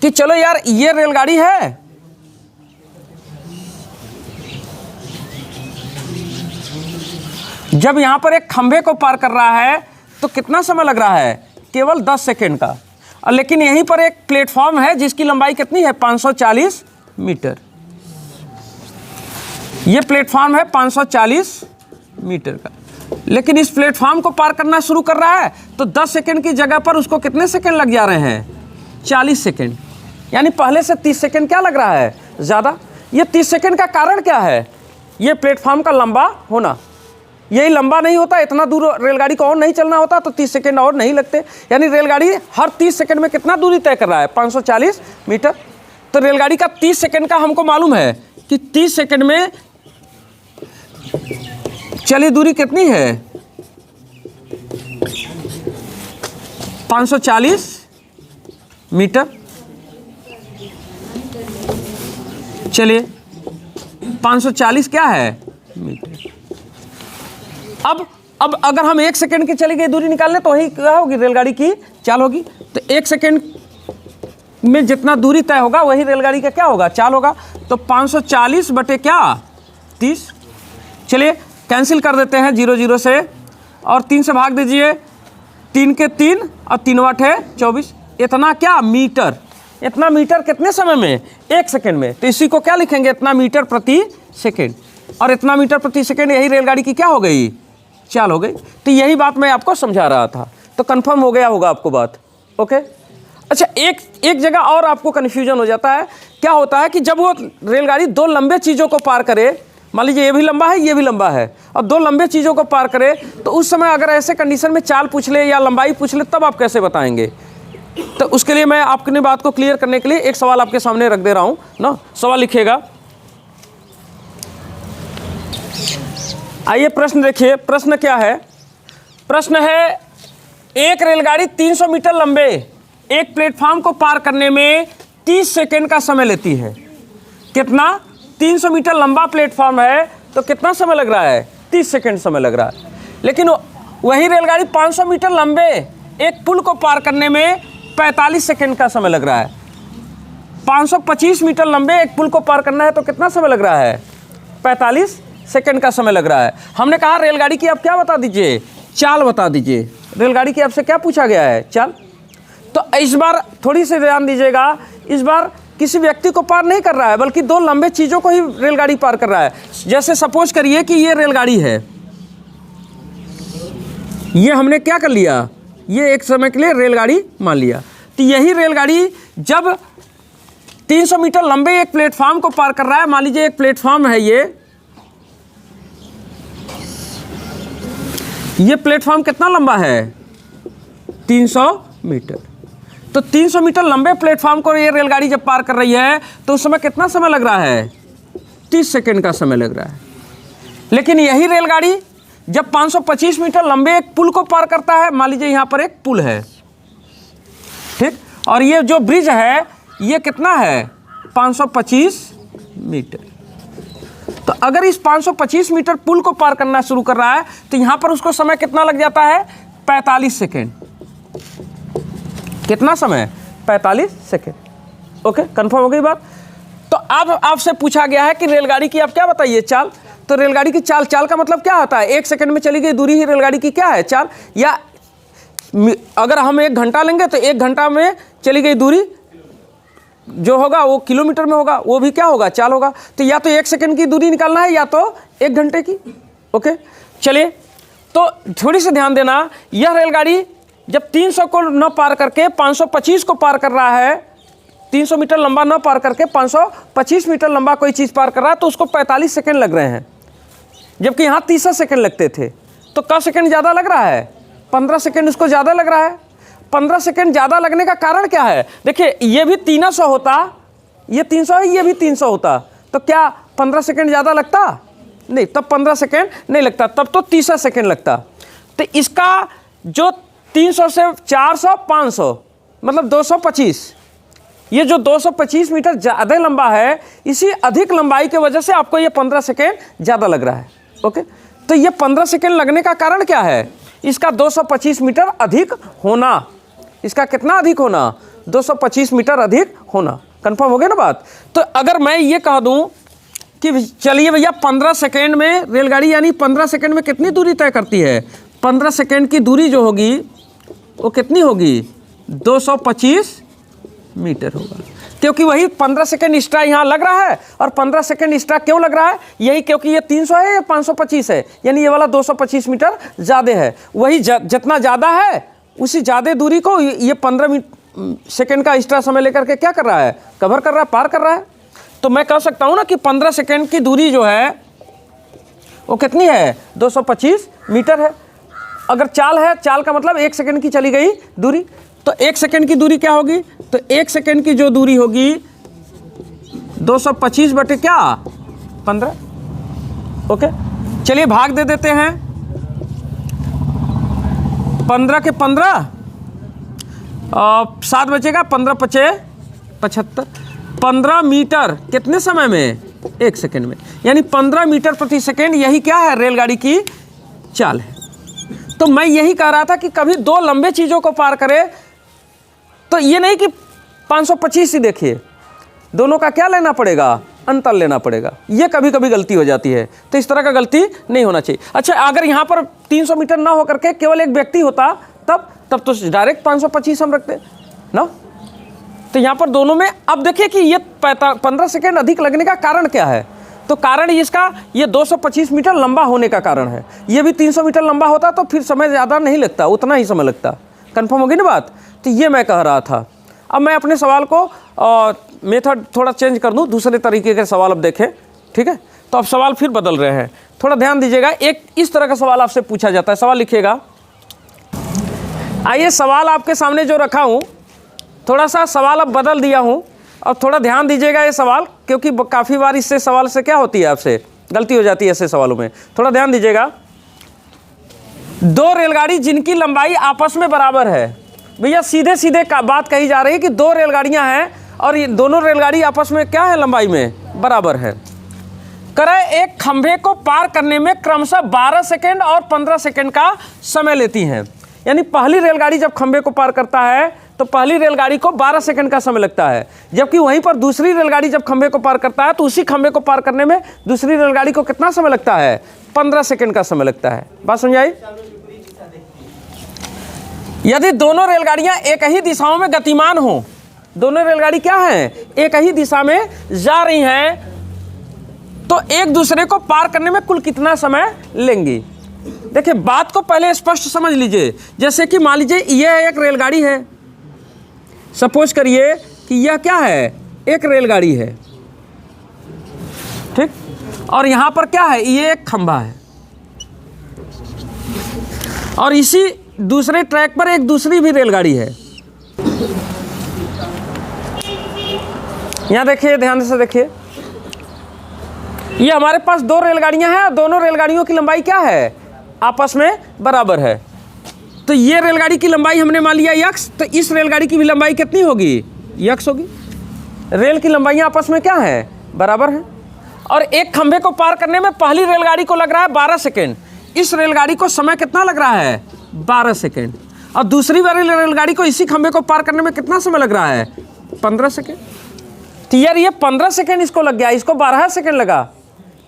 कि चलो यार ये रेलगाड़ी है, जब यहाँ पर एक खंभे को पार कर रहा है तो कितना समय लग रहा है, केवल 10 सेकंड का। लेकिन यहीं पर एक प्लेटफॉर्म है जिसकी लंबाई कितनी है, 540 मीटर। ये प्लेटफॉर्म है 540 मीटर का। लेकिन इस प्लेटफॉर्म को पार करना शुरू कर रहा है तो 10 सेकंड की जगह पर उसको कितने सेकंड लग जा रहे हैं? 40 सेकंड। यानी पहले से 30 सेकंड क्या लग रहा है? ज़्यादा। ये 30 सेकंड का कारण क्या है? ये प्लेटफॉर्म का लंबा होना। यही लंबा नहीं होता, इतना दूर रेलगाड़ी को और नहीं चलना होता तो 30 सेकंड और नहीं लगते। यानी रेलगाड़ी हर 30 सेकंड में कितना दूरी तय कर रहा है? 540 मीटर। तो रेलगाड़ी का 30 सेकंड का हमको मालूम है कि 30 सेकंड में चली दूरी कितनी है? 540 मीटर। चलिए 540 क्या है? मीटर। अब अगर हम 1 सेकंड की चली गई दूरी निकाल लें तो वही क्या होगी? रेलगाड़ी की चाल होगी। तो 1 सेकंड में जितना दूरी तय होगा वही रेलगाड़ी का क्या होगा? चाल होगा। तो 540 बटे क्या? 30। चलिए कैंसिल कर देते हैं 0 0 से और 3 से भाग दीजिए। 3 के 3 और 3 8 है 24। इतना क्या? मीटर। इतना मीटर कितने समय में? 1 सेकंड में। तो इसी को क्या लिखेंगे? इतना मीटर प्रति सेकंड। और इतना मीटर प्रति सेकंड यही रेलगाड़ी की क्या हो गई? चाल हो गई। तो यही बात मैं आपको समझा रहा था। तो कंफर्म हो गया होगा आपको बात। ओके। अच्छा, एक जगह और आपको कन्फ्यूजन हो जाता है। क्या होता है कि जब वो रेलगाड़ी दो लंबे चीज़ों को पार करे, मान लीजिए ये भी लंबा है ये भी लंबा है, और दो लंबे चीज़ों को पार करे, तो उस समय अगर ऐसे कंडीशन में चाल पूछ ले या लंबाई पूछ ले तब आप कैसे बताएंगे? तो उसके लिए मैं अपनी बात को क्लियर करने के लिए एक सवाल आपके सामने रख दे रहा हूँ ना। सवाल लिखिएगा। आइए प्रश्न देखिए। प्रश्न क्या है? प्रश्न है, एक रेलगाड़ी 300 मीटर लंबे एक प्लेटफॉर्म को पार करने में 30 सेकंड का समय लेती है। कितना? 300 मीटर लंबा प्लेटफॉर्म है तो कितना समय लग रहा है? 30 सेकंड समय लग रहा है। लेकिन वही रेलगाड़ी 500 मीटर लंबे एक पुल को पार करने में 45 सेकंड का समय लग रहा है। 525 मीटर लंबे एक पुल को पार करना है तो कितना समय लग रहा है? 45 सेकंड का समय लग रहा है। हमने कहा रेलगाड़ी की आप क्या बता दीजिए? चाल बता दीजिए। रेलगाड़ी की आपसे क्या पूछा गया है? चाल। तो इस बार थोड़ी सी ध्यान दीजिएगा। इस बार किसी व्यक्ति को पार नहीं कर रहा है बल्कि दो लंबे चीज़ों को ही रेलगाड़ी पार कर रहा है। जैसे सपोज करिए कि ये रेलगाड़ी है, ये हमने क्या कर लिया? ये एक समय के लिए रेलगाड़ी मान लिया। तो यही रेलगाड़ी जब 300 मीटर लंबे एक प्लेटफॉर्म को पार कर रहा है, मान लीजिए एक प्लेटफॉर्म है ये प्लेटफॉर्म कितना लंबा है? 300 मीटर। तो 300 मीटर लंबे प्लेटफॉर्म को ये रेलगाड़ी जब पार कर रही है तो उस समय कितना समय लग रहा है? 30 सेकंड का समय लग रहा है। लेकिन यही रेलगाड़ी जब 525 मीटर लंबे एक पुल को पार करता है, मान लीजिए यहाँ पर एक पुल है, ठीक, और ये जो ब्रिज है ये कितना है? 525 मीटर। तो अगर इस 525 मीटर पुल को पार करना शुरू कर रहा है तो यहाँ पर उसको समय कितना लग जाता है? 45 सेकेंड। कितना समय? 45 सेकेंड। ओके, कंफर्म हो गई बात। तो अब आपसे पूछा गया है कि रेलगाड़ी की आप क्या बताइए? चाल। तो रेलगाड़ी की चाल का मतलब क्या होता है? 1 सेकंड में चली गई दूरी ही रेलगाड़ी की क्या है? चाल। या अगर हम 1 घंटा लेंगे तो 1 घंटा में चली गई दूरी जो होगा वो किलोमीटर में होगा, वो भी क्या होगा? चाल होगा। तो या तो 1 सेकंड की दूरी निकालना है या तो 1 घंटे की। ओके, चलिए तो थोड़ी सी ध्यान देना। यह रेलगाड़ी जब 300 को न पार करके 525 को पार कर रहा है, 300 मीटर लंबा न पार करके 525 मीटर लंबा कोई चीज़ पार कर रहा है तो उसको 45 सेकंड लग रहे हैं, जबकि यहाँ 30 सेकंड लगते थे। तो का सेकंड ज़्यादा लग रहा है? 15 सेकंड उसको ज़्यादा लग रहा है। 15 सेकंड ज़्यादा लगने का कारण क्या है? देखिए, ये भी 300 होता, ये 300 है, ये भी 300 होता, तो क्या 15 सेकंड ज़्यादा लगता? नहीं, तब 15 सेकंड नहीं लगता, तब तो 30 सेकंड लगता। तो इसका जो 300 से 400 500 मतलब 225, ये जो 225 मीटर ज़्यादा लंबा है, इसी अधिक लंबाई की वजह से आपको ये 15 सेकेंड ज़्यादा लग रहा है। ओके, तो ये 15 सेकेंड लगने का कारण क्या है? इसका 225 मीटर अधिक होना। इसका कितना अधिक होना? 225 मीटर अधिक होना। कंफर्म हो गया ना बात? तो अगर मैं ये कह दूं कि चलिए भैया 15 सेकेंड में रेलगाड़ी, यानी 15 सेकेंड में कितनी दूरी तय करती है? 15 सेकेंड की दूरी जो होगी वो कितनी होगी? 225 मीटर होगा। क्योंकि वही 15 सेकेंड एक्स्ट्रा यहाँ लग रहा है। और 15 सेकेंड एक्स्ट्रा क्यों लग रहा है? यही क्योंकि ये 300 है, ये 525 है, यानी ये वाला 225 मीटर ज़्यादा है। वही जितना ज़्यादा है उसी ज़्यादा दूरी को ये 15 सेकेंड का एक्स्ट्रा समय लेकर के क्या कर रहा है? कवर कर रहा है, पार कर रहा है। तो मैं कह सकता हूँ ना कि 15 सेकेंड की दूरी जो है वो कितनी है? 225 मीटर है। अगर चाल है, चाल का मतलब 1 सेकेंड की चली गई दूरी, तो 1 सेकेंड की दूरी क्या होगी? तो 1 सेकेंड की जो दूरी होगी 225 बटे क्या? 15। ओके, चलिए भाग दे देते हैं। 15 के 15 7 बचेगा, 15 पचे 75। 15 मीटर कितने समय में? 1 सेकेंड में, यानी 15 मीटर प्रति सेकेंड। यही क्या है? रेलगाड़ी की चाल है। तो मैं यही कह रहा था कि कभी दो लंबे चीज़ों को पार करे तो ये नहीं कि 525 ही देखिए, दोनों का क्या लेना पड़ेगा? अंतर लेना पड़ेगा। ये कभी कभी गलती हो जाती है, तो इस तरह का गलती नहीं होना चाहिए। अच्छा, अगर यहाँ पर 300 मीटर ना होकर के केवल एक व्यक्ति होता तब तो डायरेक्ट 525 हम रखते ना। तो यहाँ पर दोनों में अब देखिए कि ये 15 सेकेंड अधिक लगने का कारण क्या है? तो कारण इसका ये 225 मीटर लंबा होने का कारण है। ये भी 300 मीटर लंबा होता तो फिर समय ज़्यादा नहीं लगता, उतना ही समय लगता। कन्फर्म होगी ना बात? तो ये मैं कह रहा था। अब मैं अपने सवाल को मेथड थोड़ा चेंज कर दूं, दूसरे तरीके के सवाल अब देखें, ठीक है? तो अब सवाल फिर बदल रहे हैं, थोड़ा ध्यान दीजिएगा। एक इस तरह का सवाल आपसे पूछा जाता है, सवाल लिखिएगा। आइए, सवाल आपके सामने जो रखा हूँ, थोड़ा सा सवाल अब बदल दिया हूँ, और थोड़ा ध्यान दीजिएगा ये सवाल, क्योंकि काफ़ी बार इससे सवाल से क्या होती है, आपसे गलती हो जाती है ऐसे सवालों में। थोड़ा ध्यान दीजिएगा। दो रेलगाड़ी जिनकी लंबाई आपस में बराबर है। भैया सीधे सीधे का बात कही जा रही है कि दो रेलगाड़ियां हैं और ये दोनों रेलगाड़ी आपस में क्या है? लंबाई में बराबर है। करें एक खंभे को पार करने में क्रमशः 12 सेकेंड और 15 सेकेंड का समय लेती हैं। यानी पहली रेलगाड़ी जब खंभे को पार करता है तो पहली रेलगाड़ी को 12 सेकेंड का समय लगता है, जबकि वहीं पर दूसरी रेलगाड़ी जब खंभे को पार करता है तो उसी खंभे को पार करने में दूसरी रेलगाड़ी को कितना समय लगता है? 15 सेकेंड का समय लगता है। बात समझ आई? यदि दोनों रेलगाड़ियां एक ही दिशाओं में गतिमान हो, दोनों रेलगाड़ी क्या है? एक ही दिशा में जा रही हैं, तो एक दूसरे को पार करने में कुल कितना समय लेंगी? देखिए, बात को पहले स्पष्ट समझ लीजिए। जैसे कि मान लीजिए यह एक रेलगाड़ी है, सपोज करिए कि यह क्या है? एक रेलगाड़ी है, ठीक? और यहां पर क्या है? ये एक खंभा है, और इसी दूसरे ट्रैक पर एक दूसरी भी रेलगाड़ी है। यहां देखिए, ध्यान से देखिए, ये हमारे पास दो रेलगाड़ियां हैं और दोनों रेलगाड़ियों की लंबाई क्या है? आपस में बराबर है। तो ये रेलगाड़ी की लंबाई हमने मान लिया यक्स, तो इस रेलगाड़ी की भी लंबाई कितनी होगी? यक्स होगी। रेल की लंबाइयां आपस में क्या है? बराबर हैं। और एक खंभे को पार करने में पहली रेलगाड़ी को लग रहा है 12 सेकेंड, इस रेलगाड़ी को समय कितना लग रहा है? 12 सेकेंड। और दूसरी वाली रेलगाड़ी को इसी खंभे को पार करने में कितना समय लग रहा है? 15 सेकेंड। तो यार ये 15 सेकेंड इसको लग गया, इसको 12 सेकेंड लगा।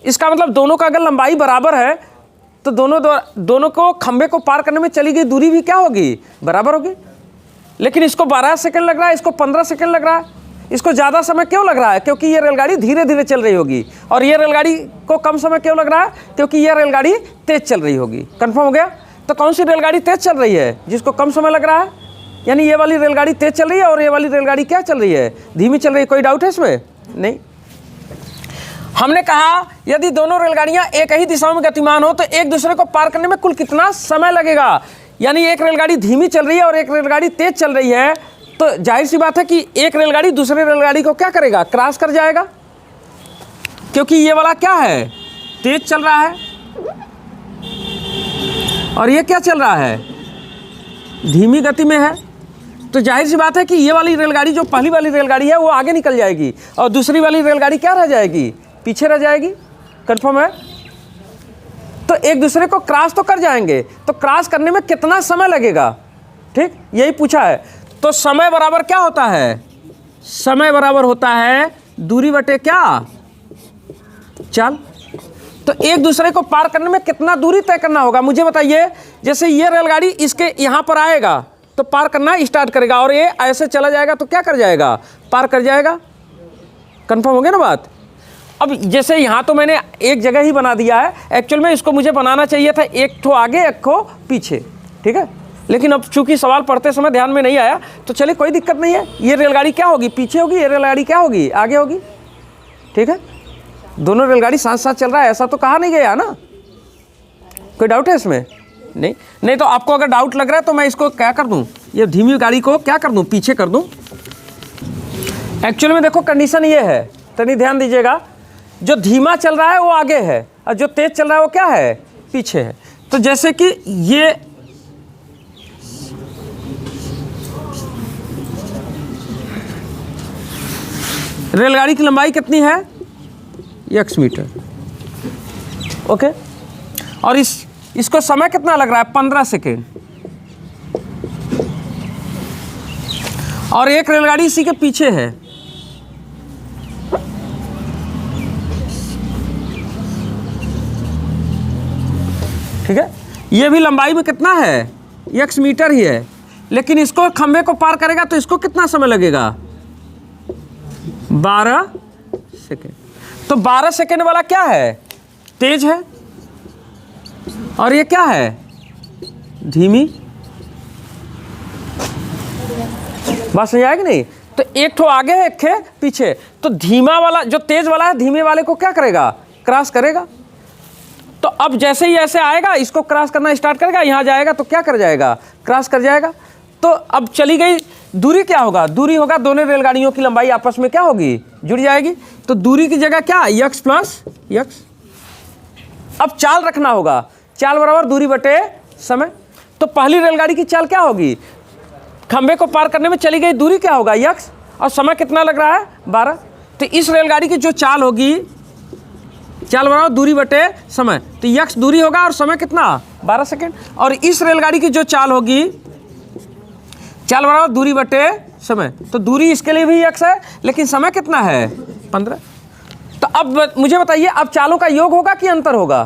इसका मतलब दोनों का अगर लंबाई बराबर है तो दोनों को खंभे को पार करने में चली गई दूरी भी क्या होगी? बराबर होगी। लेकिन इसको 12 सेकेंड लग रहा है, इसको 15 सेकेंड लग रहा है। इसको ज़्यादा समय क्यों लग रहा है? क्योंकि ये रेलगाड़ी धीरे धीरे चल रही होगी। और ये रेलगाड़ी को कम समय क्यों लग रहा है? क्योंकि ये रेलगाड़ी तेज़ चल रही होगी। कन्फर्म हो गया? तो कौन सी रेलगाड़ी तेज़ चल रही है? जिसको कम समय लग रहा है, यानी ये वाली रेलगाड़ी तेज़ चल रही है और ये वाली रेलगाड़ी क्या चल रही है? धीमी चल रही है। कोई डाउट है इसमें? नहीं। हमने कहा यदि दोनों रेलगाड़ियां एक ही दिशा में गतिमान हो तो एक दूसरे को पार करने में कुल कितना समय लगेगा? यानी एक रेलगाड़ी धीमी चल रही है और एक रेलगाड़ी तेज चल रही है, तो जाहिर सी बात है कि एक रेलगाड़ी दूसरे रेलगाड़ी को क्या करेगा? क्रॉस कर जाएगा, क्योंकि ये वाला क्या है? तेज चल रहा है और ये क्या चल रहा है? धीमी गति में है। तो जाहिर सी बात है कि ये वाली रेलगाड़ी जो पहली वाली रेलगाड़ी है वो आगे निकल जाएगी और दूसरी वाली रेलगाड़ी क्या रह जाएगी? पीछे रह जाएगी। कन्फर्म है? तो एक दूसरे को क्रॉस तो कर जाएंगे, तो क्रॉस करने में कितना समय लगेगा? ठीक, यही पूछा है। तो समय बराबर क्या होता है? समय बराबर होता है दूरी बटे क्या? चाल। तो एक दूसरे को पार करने में कितना दूरी तय करना होगा मुझे बताइए। जैसे ये रेलगाड़ी इसके यहाँ पर आएगा तो पार करना स्टार्ट करेगा और ये ऐसे चला जाएगा तो क्या कर जाएगा? पार कर जाएगा। कंफर्म हो गया ना बात। अब जैसे यहाँ तो मैंने एक जगह ही बना दिया है, एक्चुअल में इसको मुझे बनाना चाहिए था एक ठो आगे एक ठो पीछे, ठीक है, लेकिन अब चूंकि सवाल पढ़ते समय ध्यान में नहीं आया तो चलिए कोई दिक्कत नहीं है। ये रेलगाड़ी क्या होगी, पीछे होगी, ये रेलगाड़ी क्या होगी, आगे होगी, ठीक है। दोनों रेलगाड़ी साथ साथ चल रहा है, ऐसा तो कहा नहीं गया ना। कोई डाउट है इसमें? नहीं तो आपको अगर डाउट लग रहा है तो मैं इसको क्या कर दूं, ये धीमी गाड़ी को क्या कर दूं, पीछे कर दूं। एक्चुअल में देखो कंडीशन ये है, तनी ध्यान दीजिएगा, जो धीमा चल रहा है वो आगे है और जो तेज चल रहा है वो क्या है, पीछे है। तो जैसे कि ये रेलगाड़ी की लंबाई कितनी है, x मीटर, ओके, और इसको समय कितना लग रहा है, 15 सेकेंड, और एक रेलगाड़ी इसी के पीछे है, ठीक है। ये भी लंबाई में कितना है, x मीटर ही है, लेकिन इसको खंबे को पार करेगा तो इसको कितना समय लगेगा, 12 सेकेंड। तो 12 सेकेंड वाला क्या है, तेज है, और ये क्या है, धीमी। बात समझ आएगी नहीं? तो एक ठो आगे है, एक है पीछे। तो धीमा वाला जो तेज वाला है धीमे वाले को क्या करेगा, क्रॉस करेगा। तो अब जैसे ही ऐसे आएगा इसको क्रॉस करना स्टार्ट करेगा, यहाँ जाएगा तो क्या कर जाएगा, क्रॉस कर जाएगा। तो अब चली गई दूरी, क्या होगा, दूरी होगा दोनों रेलगाड़ियों की लंबाई आपस में क्या होगी, जुड़ जाएगी। तो दूरी की जगह क्या, x प्लस x। अब चाल रखना होगा, चाल बराबर दूरी बटे समय। तो पहली रेलगाड़ी की चाल क्या होगी, खंबे को पार करने में चली गई दूरी क्या होगा, x, और समय कितना लग रहा है, 12। तो इस रेलगाड़ी की जो चाल होगी, चाल बराबर दूरी बटे समय, तो x दूरी होगा और समय कितना, 12 सेकेंड। और इस रेलगाड़ी की जो चाल होगी, चाल बराबर दूरी बटे समय, तो दूरी इसके लिए भी x है लेकिन समय कितना है, 15। तो अब मुझे बताइए, अब चालों का योग होगा कि अंतर होगा,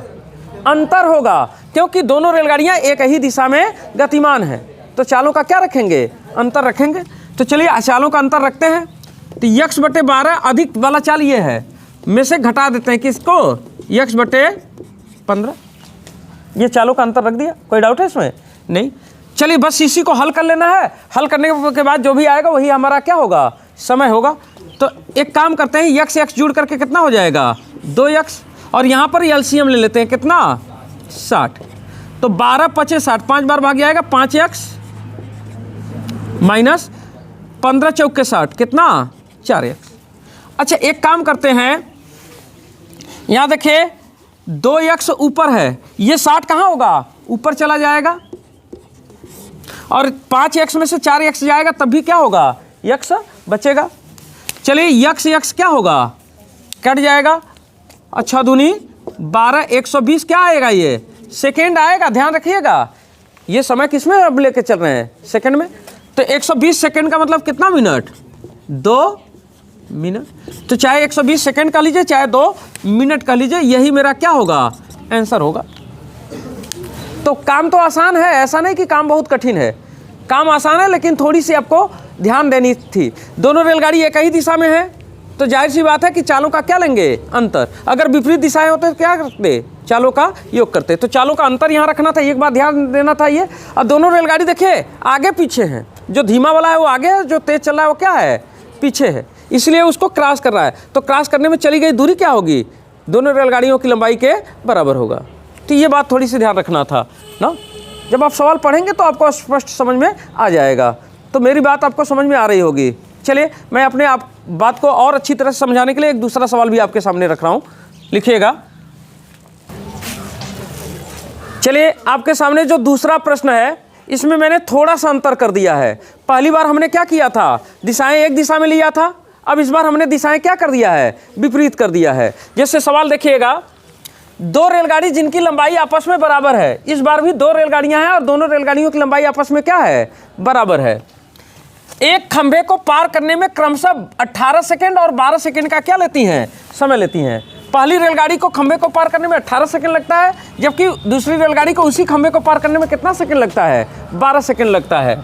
अंतर होगा, क्योंकि दोनों रेलगाड़ियां एक ही दिशा में गतिमान है। तो चालों का क्या रखेंगे, अंतर रखेंगे। तो चलिए चालों का अंतर रखते हैं। तो x बटे 12 अधिक वाला चाल ये है, में से घटा देते हैं किसको, x बटे 15। ये चालों का अंतर रख दिया। कोई डाउट है इसमें? नहीं। चलिए बस इसी को हल कर लेना है, हल करने के बाद जो भी आएगा वही हमारा क्या होगा, समय होगा। तो एक काम करते हैं, x जुड़ करके कितना हो जाएगा, 2x, और यहाँ पर एलसीएम ले लेते हैं, कितना, 60। तो 12 पचे 60, 5 बार भाग जाएगा, 5x माइनस 15 चौके 60, कितना, 4x। अच्छा एक काम करते हैं, यहाँ देखिए 2x ऊपर है, ये 60 कहाँ होगा, ऊपर चला जाएगा, और 5x में से 4x जाएगा तब भी क्या होगा, x बचेगा। चलिए x क्या होगा, कट जाएगा, अच्छा दूनी 12, 120 क्या आएगा, ये सेकेंड आएगा, ध्यान रखिएगा। ये समय किस में अब लेके चल रहे हैं, सेकेंड में। तो 120 सेकेंड का मतलब कितना मिनट, 2 मिनट। तो चाहे 120 सेकेंड का लीजिए चाहे 2 मिनट का लीजिए, यही मेरा क्या होगा, आंसर होगा। तो काम तो आसान है, ऐसा नहीं कि काम बहुत कठिन है, काम आसान है लेकिन थोड़ी सी आपको ध्यान देनी थी। दोनों रेलगाड़ी एक ही दिशा में है तो जाहिर सी बात है कि चालों का क्या लेंगे, अंतर। अगर विपरीत दिशाएं होते तो क्या करते, चालों का योग करते। तो चालों का अंतर यहाँ रखना था, एक बात ध्यान देना था ये। और दोनों रेलगाड़ी देखिए आगे पीछे हैं, जो धीमा वाला है वो आगे है, जो तेज चल रहा है वो क्या है, पीछे है, इसलिए उसको क्रॉस कर रहा है। तो क्रॉस करने में चली गई दूरी क्या होगी, दोनों रेलगाड़ियों की लंबाई के बराबर होगा। तो ये बात थोड़ी सी ध्यान रखना था ना, जब आप सवाल पढ़ेंगे तो आपको स्पष्ट समझ में आ जाएगा। तो मेरी बात आपको समझ में आ रही होगी। चलिए मैं अपने आप बात को और अच्छी तरह से समझाने के लिए एक दूसरा सवाल भी आपके सामने रख रहा हूँ, लिखिएगा। चलिए आपके सामने जो दूसरा प्रश्न है इसमें मैंने थोड़ा सा अंतर कर दिया है। पहली बार हमने क्या किया था, दिशाएं एक दिशा में लिया था, अब इस बार हमने दिशाएं क्या कर दिया है, विपरीत कर दिया है। जैसे सवाल देखिएगा, 2 रेलगाड़ी जिनकी लंबाई आपस में बराबर है, इस बार भी 2 रेलगाड़ियां हैं और दोनों रेलगाड़ियों की लंबाई आपस में क्या है, बराबर है। एक खंभे को पार करने में क्रमशः 18 सेकेंड और 12 सेकेंड का क्या लेती हैं, समय लेती हैं। पहली रेलगाड़ी को खंभे को पार करने में 18 सेकेंड लगता है, जबकि दूसरी रेलगाड़ी को उसी खंभे को पार करने में कितना सेकेंड लगता है, 12 सेकेंड लगता है।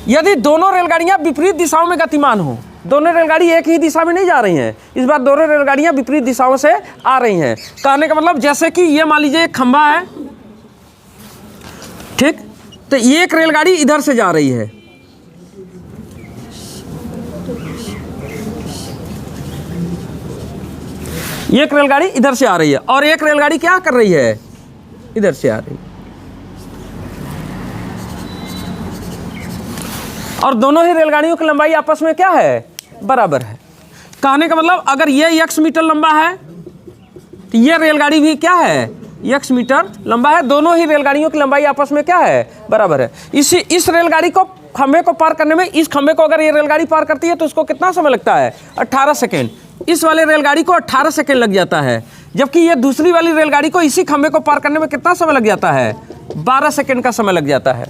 यदि दोनों रेलगाड़ियां विपरीत दिशाओं में गतिमान हो, दोनों रेलगाड़ी एक ही दिशा में नहीं जा रही हैं, इस बार दोनों रेलगाड़ियाँ विपरीत दिशाओं से आ रही हैं। कहने का मतलब जैसे कि ये मान लीजिए एक खंभा है, ठीक, तो ये एक रेलगाड़ी इधर से जा रही है, ये एक रेलगाड़ी इधर से आ रही है और एक रेलगाड़ी क्या कर रही है, इधर से आ रही है, और दोनों ही रेलगाड़ियों की लंबाई आपस में क्या है, बराबर है। कहने का मतलब अगर ये x मीटर लंबा है तो ये रेलगाड़ी भी क्या है, x मीटर लंबा है। दोनों ही रेलगाड़ियों की लंबाई आपस में क्या है, बराबर है। इस रेलगाड़ी को, खंभे को पार करने में, इस खंभे को अगर ये रेलगाड़ी पार करती है तो उसको कितना समय लगता है, 18 सेकेंड। इस वाले रेलगाड़ी को 18 सेकेंड लग जाता है, जबकि ये दूसरी वाली रेलगाड़ी को इसी खंभे को पार करने में कितना समय लग जाता है, 12 सेकेंड का समय लग जाता है।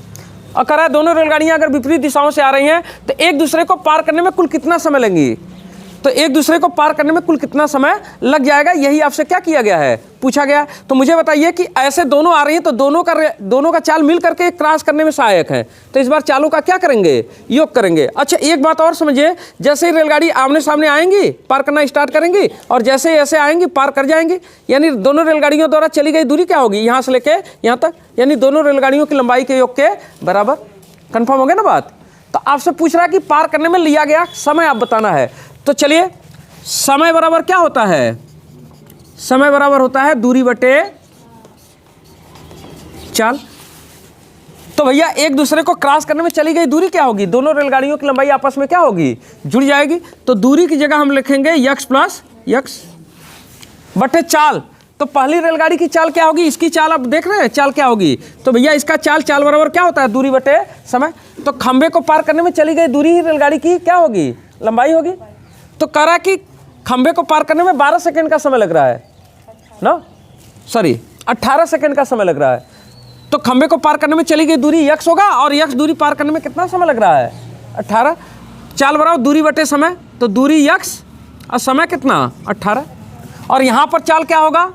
और कह रहा है दोनों रेलगाड़ियां अगर विपरीत दिशाओं से आ रही हैं तो एक दूसरे को पार करने में कुल कितना समय लगेगी, तो एक दूसरे को पार करने में कुल कितना समय लग जाएगा, यही आपसे क्या किया गया है, पूछा गया। तो मुझे बताइए कि ऐसे दोनों आ रही हैं तो दोनों का चाल मिल करके क्रॉस करने में सहायक है, तो इस बार चालों का क्या करेंगे, योग करेंगे। अच्छा एक बात और समझिए, जैसे ही रेलगाड़ी आमने सामने आएंगी पार करना स्टार्ट करेंगी और जैसे ही ऐसे आएंगी पार कर जाएंगी, यानी दोनों रेलगाड़ियों द्वारा चली गई दूरी क्या होगी, यहाँ से लेके यहाँ तक, यानी दोनों रेलगाड़ियों की लंबाई के योग के बराबर। कन्फर्म हो गया ना बात। तो आपसे पूछ रहा है कि पार करने में लिया गया समय आप बताना है। तो चलिए, समय बराबर क्या होता है, समय बराबर होता है दूरी बटे चाल। तो भैया एक दूसरे को क्रॉस करने में चली गई दूरी क्या होगी, दोनों रेलगाड़ियों की लंबाई आपस में क्या होगी, जुड़ जाएगी। तो दूरी की जगह हम लिखेंगे x प्लस x बटे चाल। तो पहली रेलगाड़ी की चाल क्या होगी, इसकी चाल आप देख रहे हैं चाल क्या होगी, तो भैया इसका चाल बराबर क्या होता है, दूरी बटे समय। तो खंबे को पार करने में चली गई दूरी ही रेलगाड़ी की क्या होगी, लंबाई होगी। तो कह रहा कि खंबे को पार करने में 12 सेकेंड का समय लग रहा है ना, सॉरी 18 सेकेंड का समय लग रहा है। तो खंबे को पार करने में चली गई दूरी x होगा और x दूरी पार करने में कितना समय लग रहा है, 18। चाल बराबर दूरी बटे समय, तो दूरी x और समय कितना, 18। और यहाँ पर चाल क्या होगा,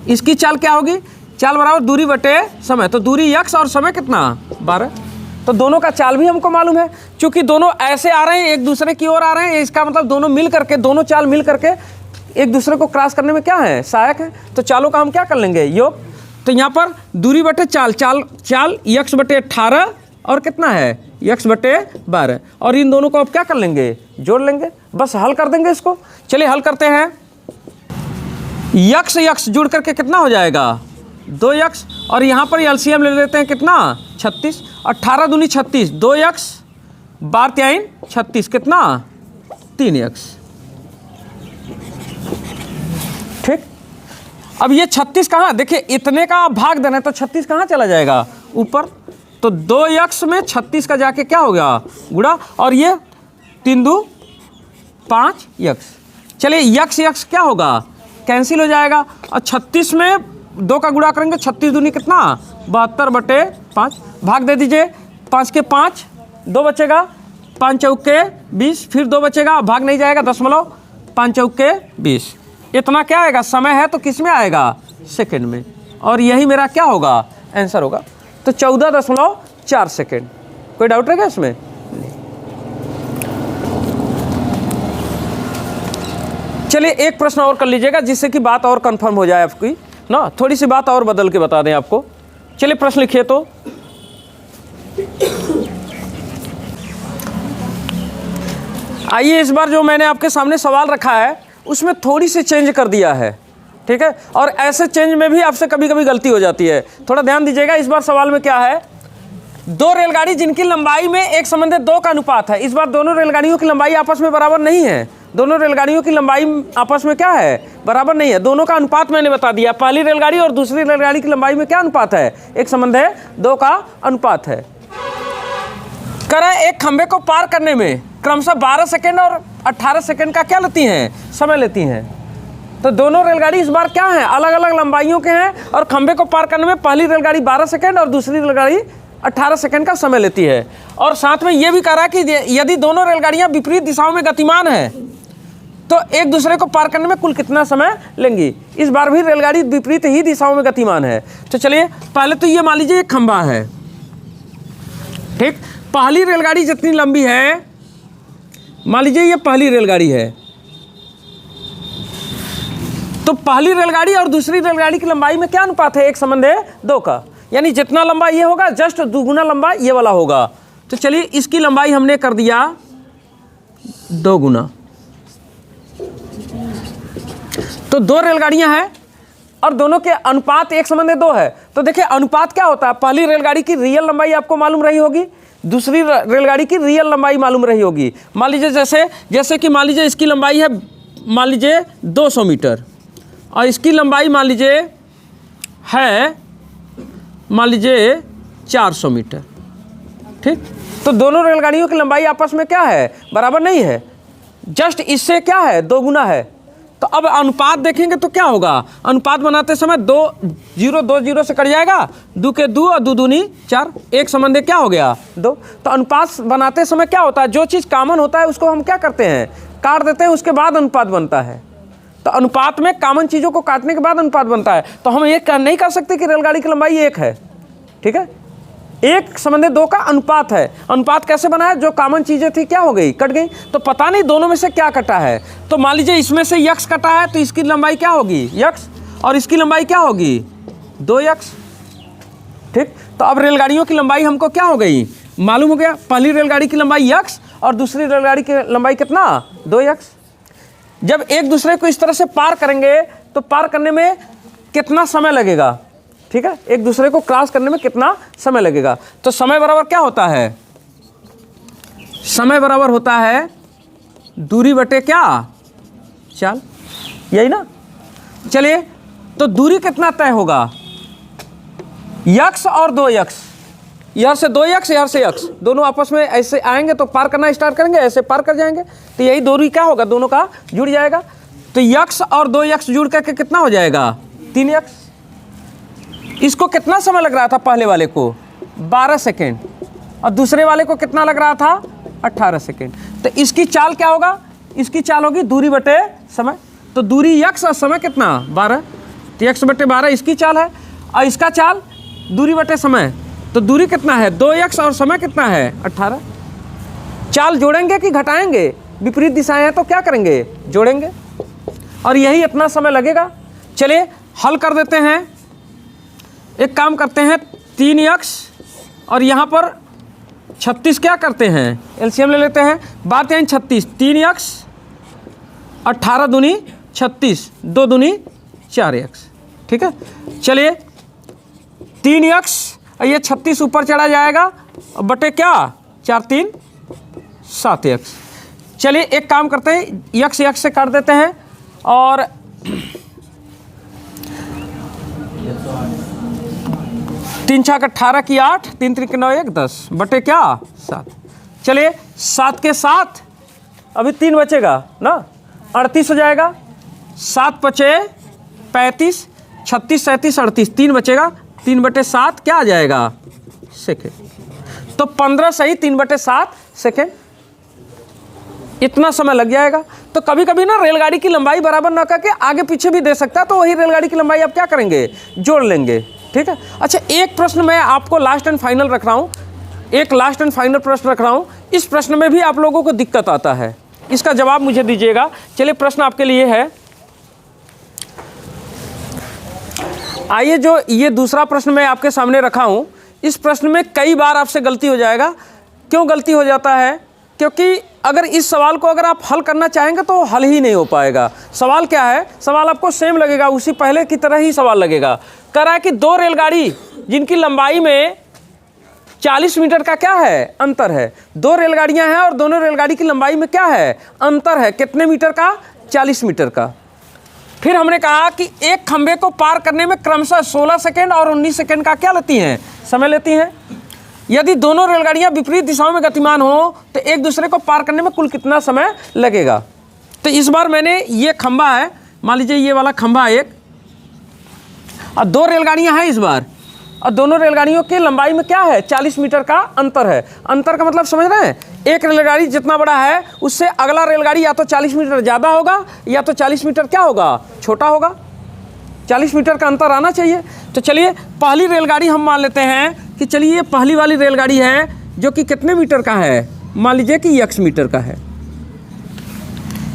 इसकी चाल क्या होगी, चाल बराबर दूरी बटे समय, तो दूरी x और समय कितना, 12। तो दोनों का चाल भी हमको मालूम है, क्योंकि दोनों ऐसे आ रहे हैं एक दूसरे की ओर आ रहे हैं, इसका मतलब दोनों मिल करके, दोनों चाल मिल करके एक दूसरे को क्रॉस करने में क्या है, सहायक है। तो चालों का हम क्या कर लेंगे, योग। तो यहाँ पर दूरी बटे चाल x बटे 18 और कितना है, x बटे 12, और इन दोनों को अब क्या कर लेंगे, जोड़ लेंगे, बस हल कर देंगे इसको। चलिए हल करते हैं। x जुड़ करके कितना हो जाएगा, 2x, और यहाँ पर एलसीएम ले लेते हैं कितना, 36, 18 दूनी 36, 2x 12 36 कितना, 3x। ठीक, अब ये 36 कहाँ, देखिए इतने का भाग देना है तो 36 कहाँ चला जाएगा, ऊपर। तो 2x में 36 का जाके क्या हो गया, गुणा, और ये 3 2 5x। चलिए x क्या होगा, कैंसिल हो जाएगा, और 36 में 2 का गुणा करेंगे, 36 दूनी कितना, 72 बटे 5, भाग दे दीजिए, 5 के 5, 2 बचेगा, 5 चौके 20, फिर 2 बचेगा, भाग नहीं जाएगा, 5 चौके 20। इतना क्या आएगा, समय है तो किस में आएगा, सेकंड में, और यही मेरा क्या होगा, आंसर होगा। तो 14.4 सेकंड। कोई डाउट है क्या इसमें? चलिए एक प्रश्न और कर लीजिएगा जिससे कि बात और कंफर्म हो जाए आपकी ना, थोड़ी सी बात और बदल के बता दें आपको। चलिए प्रश्न लिखिए। तो आइए इस बार जो मैंने आपके सामने सवाल रखा है उसमें थोड़ी सी चेंज कर दिया है, ठीक है, और ऐसे चेंज में भी आपसे कभी कभी गलती हो जाती है, थोड़ा ध्यान दीजिएगा। इस बार सवाल में क्या है, दो रेलगाड़ी जिनकी लंबाई में एक संबंधित 2 का अनुपात है। इस बार दोनों रेलगाड़ियों की लंबाई आपस में बराबर नहीं है, दोनों रेलगाड़ियों की लंबाई आपस में क्या है, बराबर नहीं है। दोनों का अनुपात मैंने बता दिया, पहली रेलगाड़ी और दूसरी रेलगाड़ी की लंबाई में क्या अनुपात है, एक संबंध है, 2 का अनुपात है। एक खंबे को पार करने में क्रमशः 12 सेकेंड और 18 सेकेंड का क्या लेती हैं, समय लेती हैं। तो दोनों रेलगाड़ी इस बार क्या है, अलग अलग लंबाइयों के हैं, और खंबे को पार करने में पहली रेलगाड़ी 12 सेकेंड और दूसरी रेलगाड़ी 18 सेकेंड का समय लेती है। और साथ में ये भी कह रहा है कि यदि दोनों रेलगाड़ियां विपरीत दिशाओं में गतिमान है तो एक दूसरे को पार करने में कुल कितना समय लेंगी। इस बार भी रेलगाड़ी विपरीत ही दिशाओं में गतिमान है। तो चलिए पहले तो ये मान लीजिए एक खंबा है, ठीक, पहली रेलगाड़ी जितनी लंबी है मान लीजिए ये पहली रेलगाड़ी है, तो पहली रेलगाड़ी और दूसरी रेलगाड़ी की लंबाई में क्या अनुपात है? 1:2 का, यानी जितना लंबा ये होगा जस्ट दुगुना लंबा ये वाला होगा। तो चलिए इसकी लंबाई हमने कर दिया 2 गुना। तो 2 रेलगाड़ियां हैं और दोनों के अनुपात 1:2 है। तो देखिए अनुपात क्या होता है, पहली रेलगाड़ी की रियल लंबाई आपको मालूम रही होगी, दूसरी रेलगाड़ी की रियल लंबाई मालूम रही होगी। मान लीजिए जैसे कि मान लीजिए इसकी लंबाई है मान लीजिए 200 मीटर और इसकी लंबाई मान लीजिए है मान लीजिए 400 मीटर, ठीक। तो दोनों रेलगाड़ियों की लंबाई आपस में क्या है? बराबर नहीं है, जस्ट इससे क्या है? 2 गुना है। तो अब अनुपात देखेंगे तो क्या होगा? अनुपात बनाते समय 2 0 से कट जाएगा, 2 के 2 और 2 दूनी 4, 1:2 क्या हो गया? 2। तो अनुपात बनाते समय क्या होता है? जो चीज़ कॉमन होता है उसको हम क्या करते हैं? काट देते हैं, उसके बाद अनुपात बनता है। तो अनुपात में कॉमन चीज़ों को काटने के बाद अनुपात बनता है। तो हम ये नहीं कर सकते कि रेलगाड़ी की लंबाई 1 है, ठीक है। 1:2 का अनुपात है। अनुपात कैसे बना है? जो कॉमन चीज़ें थी क्या हो गई? कट गई। तो पता नहीं दोनों में से क्या कटा है। तो मान लीजिए इसमें से x कटा है तो इसकी लंबाई क्या होगी? x, और इसकी लंबाई क्या होगी? 2x, ठीक। तो अब रेलगाड़ियों की लंबाई हमको क्या हो गई? मालूम हो गया। पहली रेलगाड़ी की लंबाई x और दूसरी रेलगाड़ी की लंबाई कितना? 2x। जब एक दूसरे को इस तरह से पार करेंगे तो पार करने में कितना समय लगेगा, ठीक है, एक दूसरे को क्रॉस करने में कितना समय लगेगा। तो समय बराबर क्या होता है? समय बराबर होता है दूरी बटे क्या? चाल, यही ना। चलिए तो दूरी कितना तय होगा? x और 2x, यहाँ से 2x यहाँ से x, दोनों आपस में ऐसे आएंगे तो पार करना स्टार्ट करेंगे, ऐसे पार कर जाएंगे। तो यही दूरी क्या होगा? दोनों का जुड़ जाएगा। तो x और 2x जुड़ करके कितना हो जाएगा? 3x। इसको कितना समय लग रहा था? पहले वाले को 12 सेकेंड और दूसरे वाले को कितना लग रहा था? 18 सेकेंड। तो इसकी चाल क्या होगा? इसकी चाल होगी दूरी बटे समय। तो दूरी x और समय कितना? 12। तो x बटे 12 इसकी चाल है और इसका चाल दूरी बटे समय। तो दूरी कितना है? 2x और समय कितना है? 18। चाल जोड़ेंगे कि घटाएंगे? विपरीत दिशाएं हैं तो क्या करेंगे? जोड़ेंगे, और यही इतना समय लगेगा। चलिए हल कर देते हैं। एक काम करते हैं, 3x और यहाँ पर 36 क्या करते हैं? एलसीएम ले लेते हैं। बात है 36, 3x 18 दूनी 36, 2 दूनी 4x, ठीक है। चलिए 3x और ये 36 ऊपर चढ़ा जाएगा बटे क्या? 4 3 7x। चलिए एक काम करते हैं, x से काट देते हैं और 3 6 18 की 8, 3 3 9 1 10 बटे क्या? 7। चलिए 7 के 7 अभी 3 बचेगा ना, 38 हो जाएगा। 7 बचे 35, 36 37 38, 3 बचेगा। 3 बटे 7 क्या आ जाएगा? सेकेंड। तो 15 सही 3 बटे 7 सेकेंड, इतना समय लग जाएगा। तो कभी कभी ना रेलगाड़ी की लंबाई बराबर ना करके आगे पीछे भी दे सकता है, तो वही रेलगाड़ी की लंबाई आप क्या करेंगे? जोड़ लेंगे, ठीक है। अच्छा एक प्रश्न मैं आपको लास्ट एंड फाइनल रख रहा हूँ, एक लास्ट एंड फाइनल प्रश्न रख रहा हूँ। इस प्रश्न में भी आप लोगों को दिक्कत आता है, इसका जवाब मुझे दीजिएगा। चलिए प्रश्न आपके लिए है, आइए जो ये दूसरा प्रश्न मैं आपके सामने रखा हूँ, इस प्रश्न में कई बार आपसे गलती हो जाएगा। क्यों गलती हो जाता है? क्योंकि अगर इस सवाल को अगर आप हल करना चाहेंगे तो हल ही नहीं हो पाएगा। सवाल क्या है? सवाल आपको सेम लगेगा, उसी पहले की तरह ही सवाल लगेगा। कह रहा है कि 2 रेलगाड़ी जिनकी लंबाई में 40 मीटर का क्या है? अंतर है। 2 रेलगाड़ियां हैं और दोनों रेलगाड़ी की लंबाई में क्या है? अंतर है। कितने मीटर का? 40 मीटर का। फिर हमने कहा कि एक खंभे को पार करने में क्रमशः 16 सेकेंड और 19 सेकेंड का क्या लेती हैं? समय लेती हैं। यदि दोनों रेलगाड़ियां विपरीत दिशाओं में गतिमान हो तो एक दूसरे को पार करने में कुल कितना समय लगेगा? तो इस बार मैंने ये खंभा है, मान लीजिए ये वाला खंभा एक, और 2 रेलगाड़ियां हैं इस बार, और दोनों रेलगाड़ियों की लंबाई में क्या है? 40 मीटर का अंतर है। अंतर का मतलब समझ रहे हैं? एक रेलगाड़ी जितना बड़ा है उससे अगला रेलगाड़ी या तो 40 मीटर ज़्यादा होगा या तो 40 मीटर क्या होगा? छोटा होगा। 40 मीटर का अंतर आना चाहिए। तो चलिए पहली रेलगाड़ी हम मान लेते हैं कि चलिए ये पहली वाली रेलगाड़ी है जो कि कितने मीटर का है? मान लीजिए कि x मीटर का है,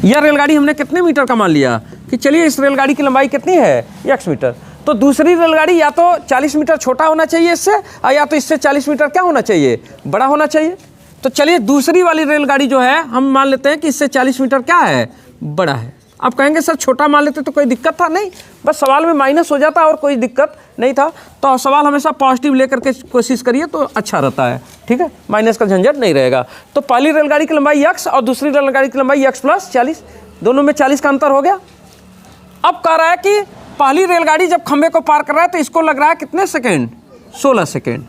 यह रेलगाड़ी हमने कितने मीटर का मान लिया कि चलिए इस रेलगाड़ी की लंबाई कितनी है, x मीटर। तो दूसरी रेलगाड़ी या तो 40 मीटर छोटा होना चाहिए इससे, और या तो इससे 40 मीटर क्या होना चाहिए, बड़ा होना चाहिए। तो चलिए दूसरी वाली रेलगाड़ी जो है हम मान लेते हैं कि इससे 40 मीटर क्या है, बड़ा है। आप कहेंगे सर छोटा मान लेते तो कोई दिक्कत था, नहीं, बस सवाल में माइनस हो जाता और कोई दिक्कत नहीं था। तो सवाल हमेशा पॉजिटिव लेकर के कोशिश करिए तो अच्छा रहता है, ठीक है, माइनस का झंझट नहीं रहेगा। तो पहली रेलगाड़ी की लंबाई x और दूसरी रेलगाड़ी की लंबाई x + 40, दोनों में 40 का अंतर हो गया। अब कह रहा है कि पहली रेलगाड़ी जब खंबे को पार कर रहा है तो इसको लग रहा है कितने सेकेंड, 16 सेकेंड,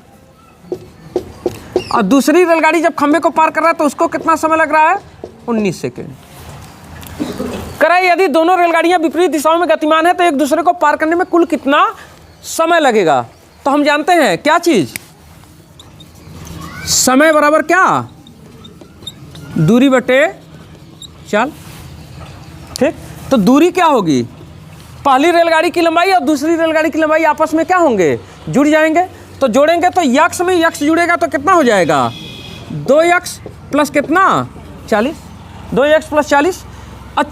और दूसरी रेलगाड़ी जब खंबे को पार कर रहा है तो उसको कितना समय लग रहा है, 19 सेकेंड। कराए यदि दोनों रेलगाड़ियां विपरीत दिशाओं में गतिमान है तो एक दूसरे को पार करने में कुल कितना समय लगेगा। तो हम जानते हैं क्या चीज, समय बराबर क्या, दूरी बटे चाल, ठीक। तो दूरी क्या होगी, पहली रेलगाड़ी की लंबाई और दूसरी रेलगाड़ी की लंबाई आपस में क्या होंगे, जुड़ जाएंगे। तो जोड़ेंगे तो x में x जुड़ेगा तो कितना हो जाएगा, 2x प्लस कितना 40, 2x + 40। और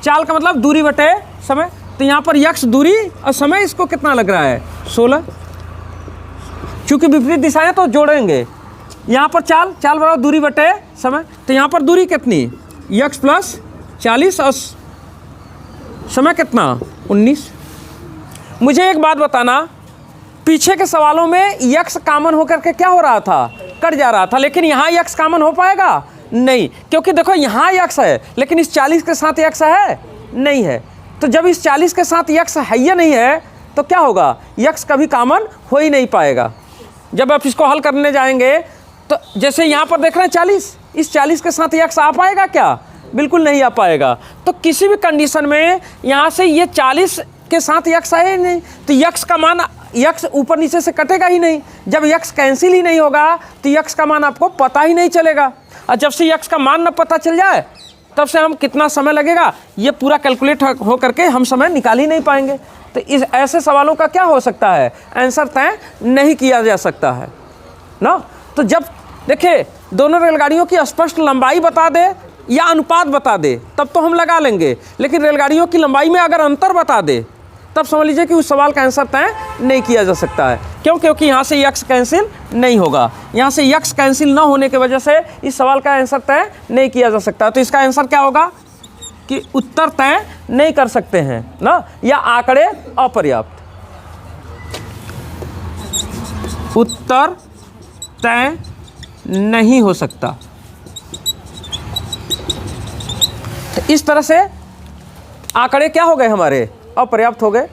चाल का मतलब दूरी बटे समय, तो यहाँ पर x दूरी और समय इसको कितना लग रहा है, 16। चूँकि विपरीत दिशा है तो जोड़ेंगे, यहाँ पर चाल बराबर दूरी बटे समय, तो यहाँ पर दूरी कितनी, x + 40 और समय कितना 19। मुझे एक बात बताना, पीछे के सवालों में x कॉमन होकर के क्या हो रहा था, कट जा रहा था, लेकिन यहाँ x कॉमन हो पाएगा नहीं, क्योंकि देखो यहाँ x है लेकिन इस 40 के साथ x है नहीं है। तो जब इस 40 के साथ x है या नहीं है तो क्या होगा, x कभी कॉमन हो ही नहीं पाएगा। जब आप इसको हल करने जाएंगे तो जैसे यहाँ पर देख रहे हैं 40, इस 40 के साथ x आ पाएगा क्या, बिल्कुल नहीं आ पाएगा। तो किसी भी कंडीशन में यहाँ से ये 40 के साथ x आए नहीं तो x का मान, x ऊपर नीचे से कटेगा ही नहीं। जब x कैंसिल ही नहीं होगा तो x का मान आपको पता ही नहीं चलेगा, और जब से x का मान न पता चल जाए तब से हम कितना समय लगेगा ये पूरा कैलकुलेट हो करके हम समय निकाल ही नहीं पाएंगे। तो इस ऐसे सवालों का क्या हो सकता है, आंसर तय नहीं किया जा सकता है ना। तो जब देखिए दोनों रेलगाड़ियों की स्पष्ट लंबाई बता दे या अनुपात बता दे तब तो हम लगा लेंगे, लेकिन रेलगाड़ियों की लंबाई में अगर अंतर बता दे तब समझ लीजिए कि उस सवाल का आंसर तय नहीं किया जा सकता है। क्यों, क्योंकि यहाँ से x कैंसिल नहीं होगा, यहाँ से x कैंसिल ना होने की वजह से इस सवाल का आंसर तय नहीं किया जा सकता। तो इसका आंसर क्या होगा कि उत्तर तय नहीं कर सकते हैं ना, या आंकड़े अपर्याप्त, उत्तर तय नहीं हो सकता। तो इस तरह से आंकड़े क्या हो गए हमारे, अपर्याप्त हो गए।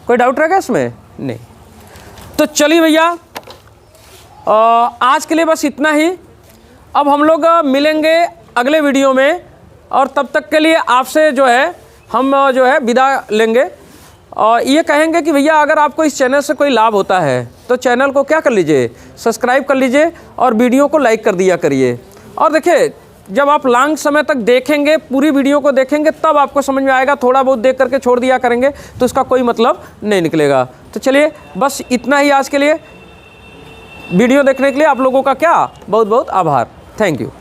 कोई डाउट रहेगा इसमें, नहीं। तो चलिए भैया आज के लिए बस इतना ही। अब हम लोग मिलेंगे अगले वीडियो में, और तब तक के लिए आपसे जो है हम जो है विदा लेंगे, और ये कहेंगे कि भैया अगर आपको इस चैनल से कोई लाभ होता है तो चैनल को क्या कर लीजिए, सब्सक्राइब कर लीजिए और वीडियो को लाइक कर दिया करिए। और देखिए जब आप लॉन्ग समय तक देखेंगे, पूरी वीडियो को देखेंगे, तब आपको समझ में आएगा। थोड़ा बहुत देख करके छोड़ दिया करेंगे तो इसका कोई मतलब नहीं निकलेगा। तो चलिए बस इतना ही आज के लिए। वीडियो देखने के लिए आप लोगों का क्या बहुत बहुत आभार, थैंक यू।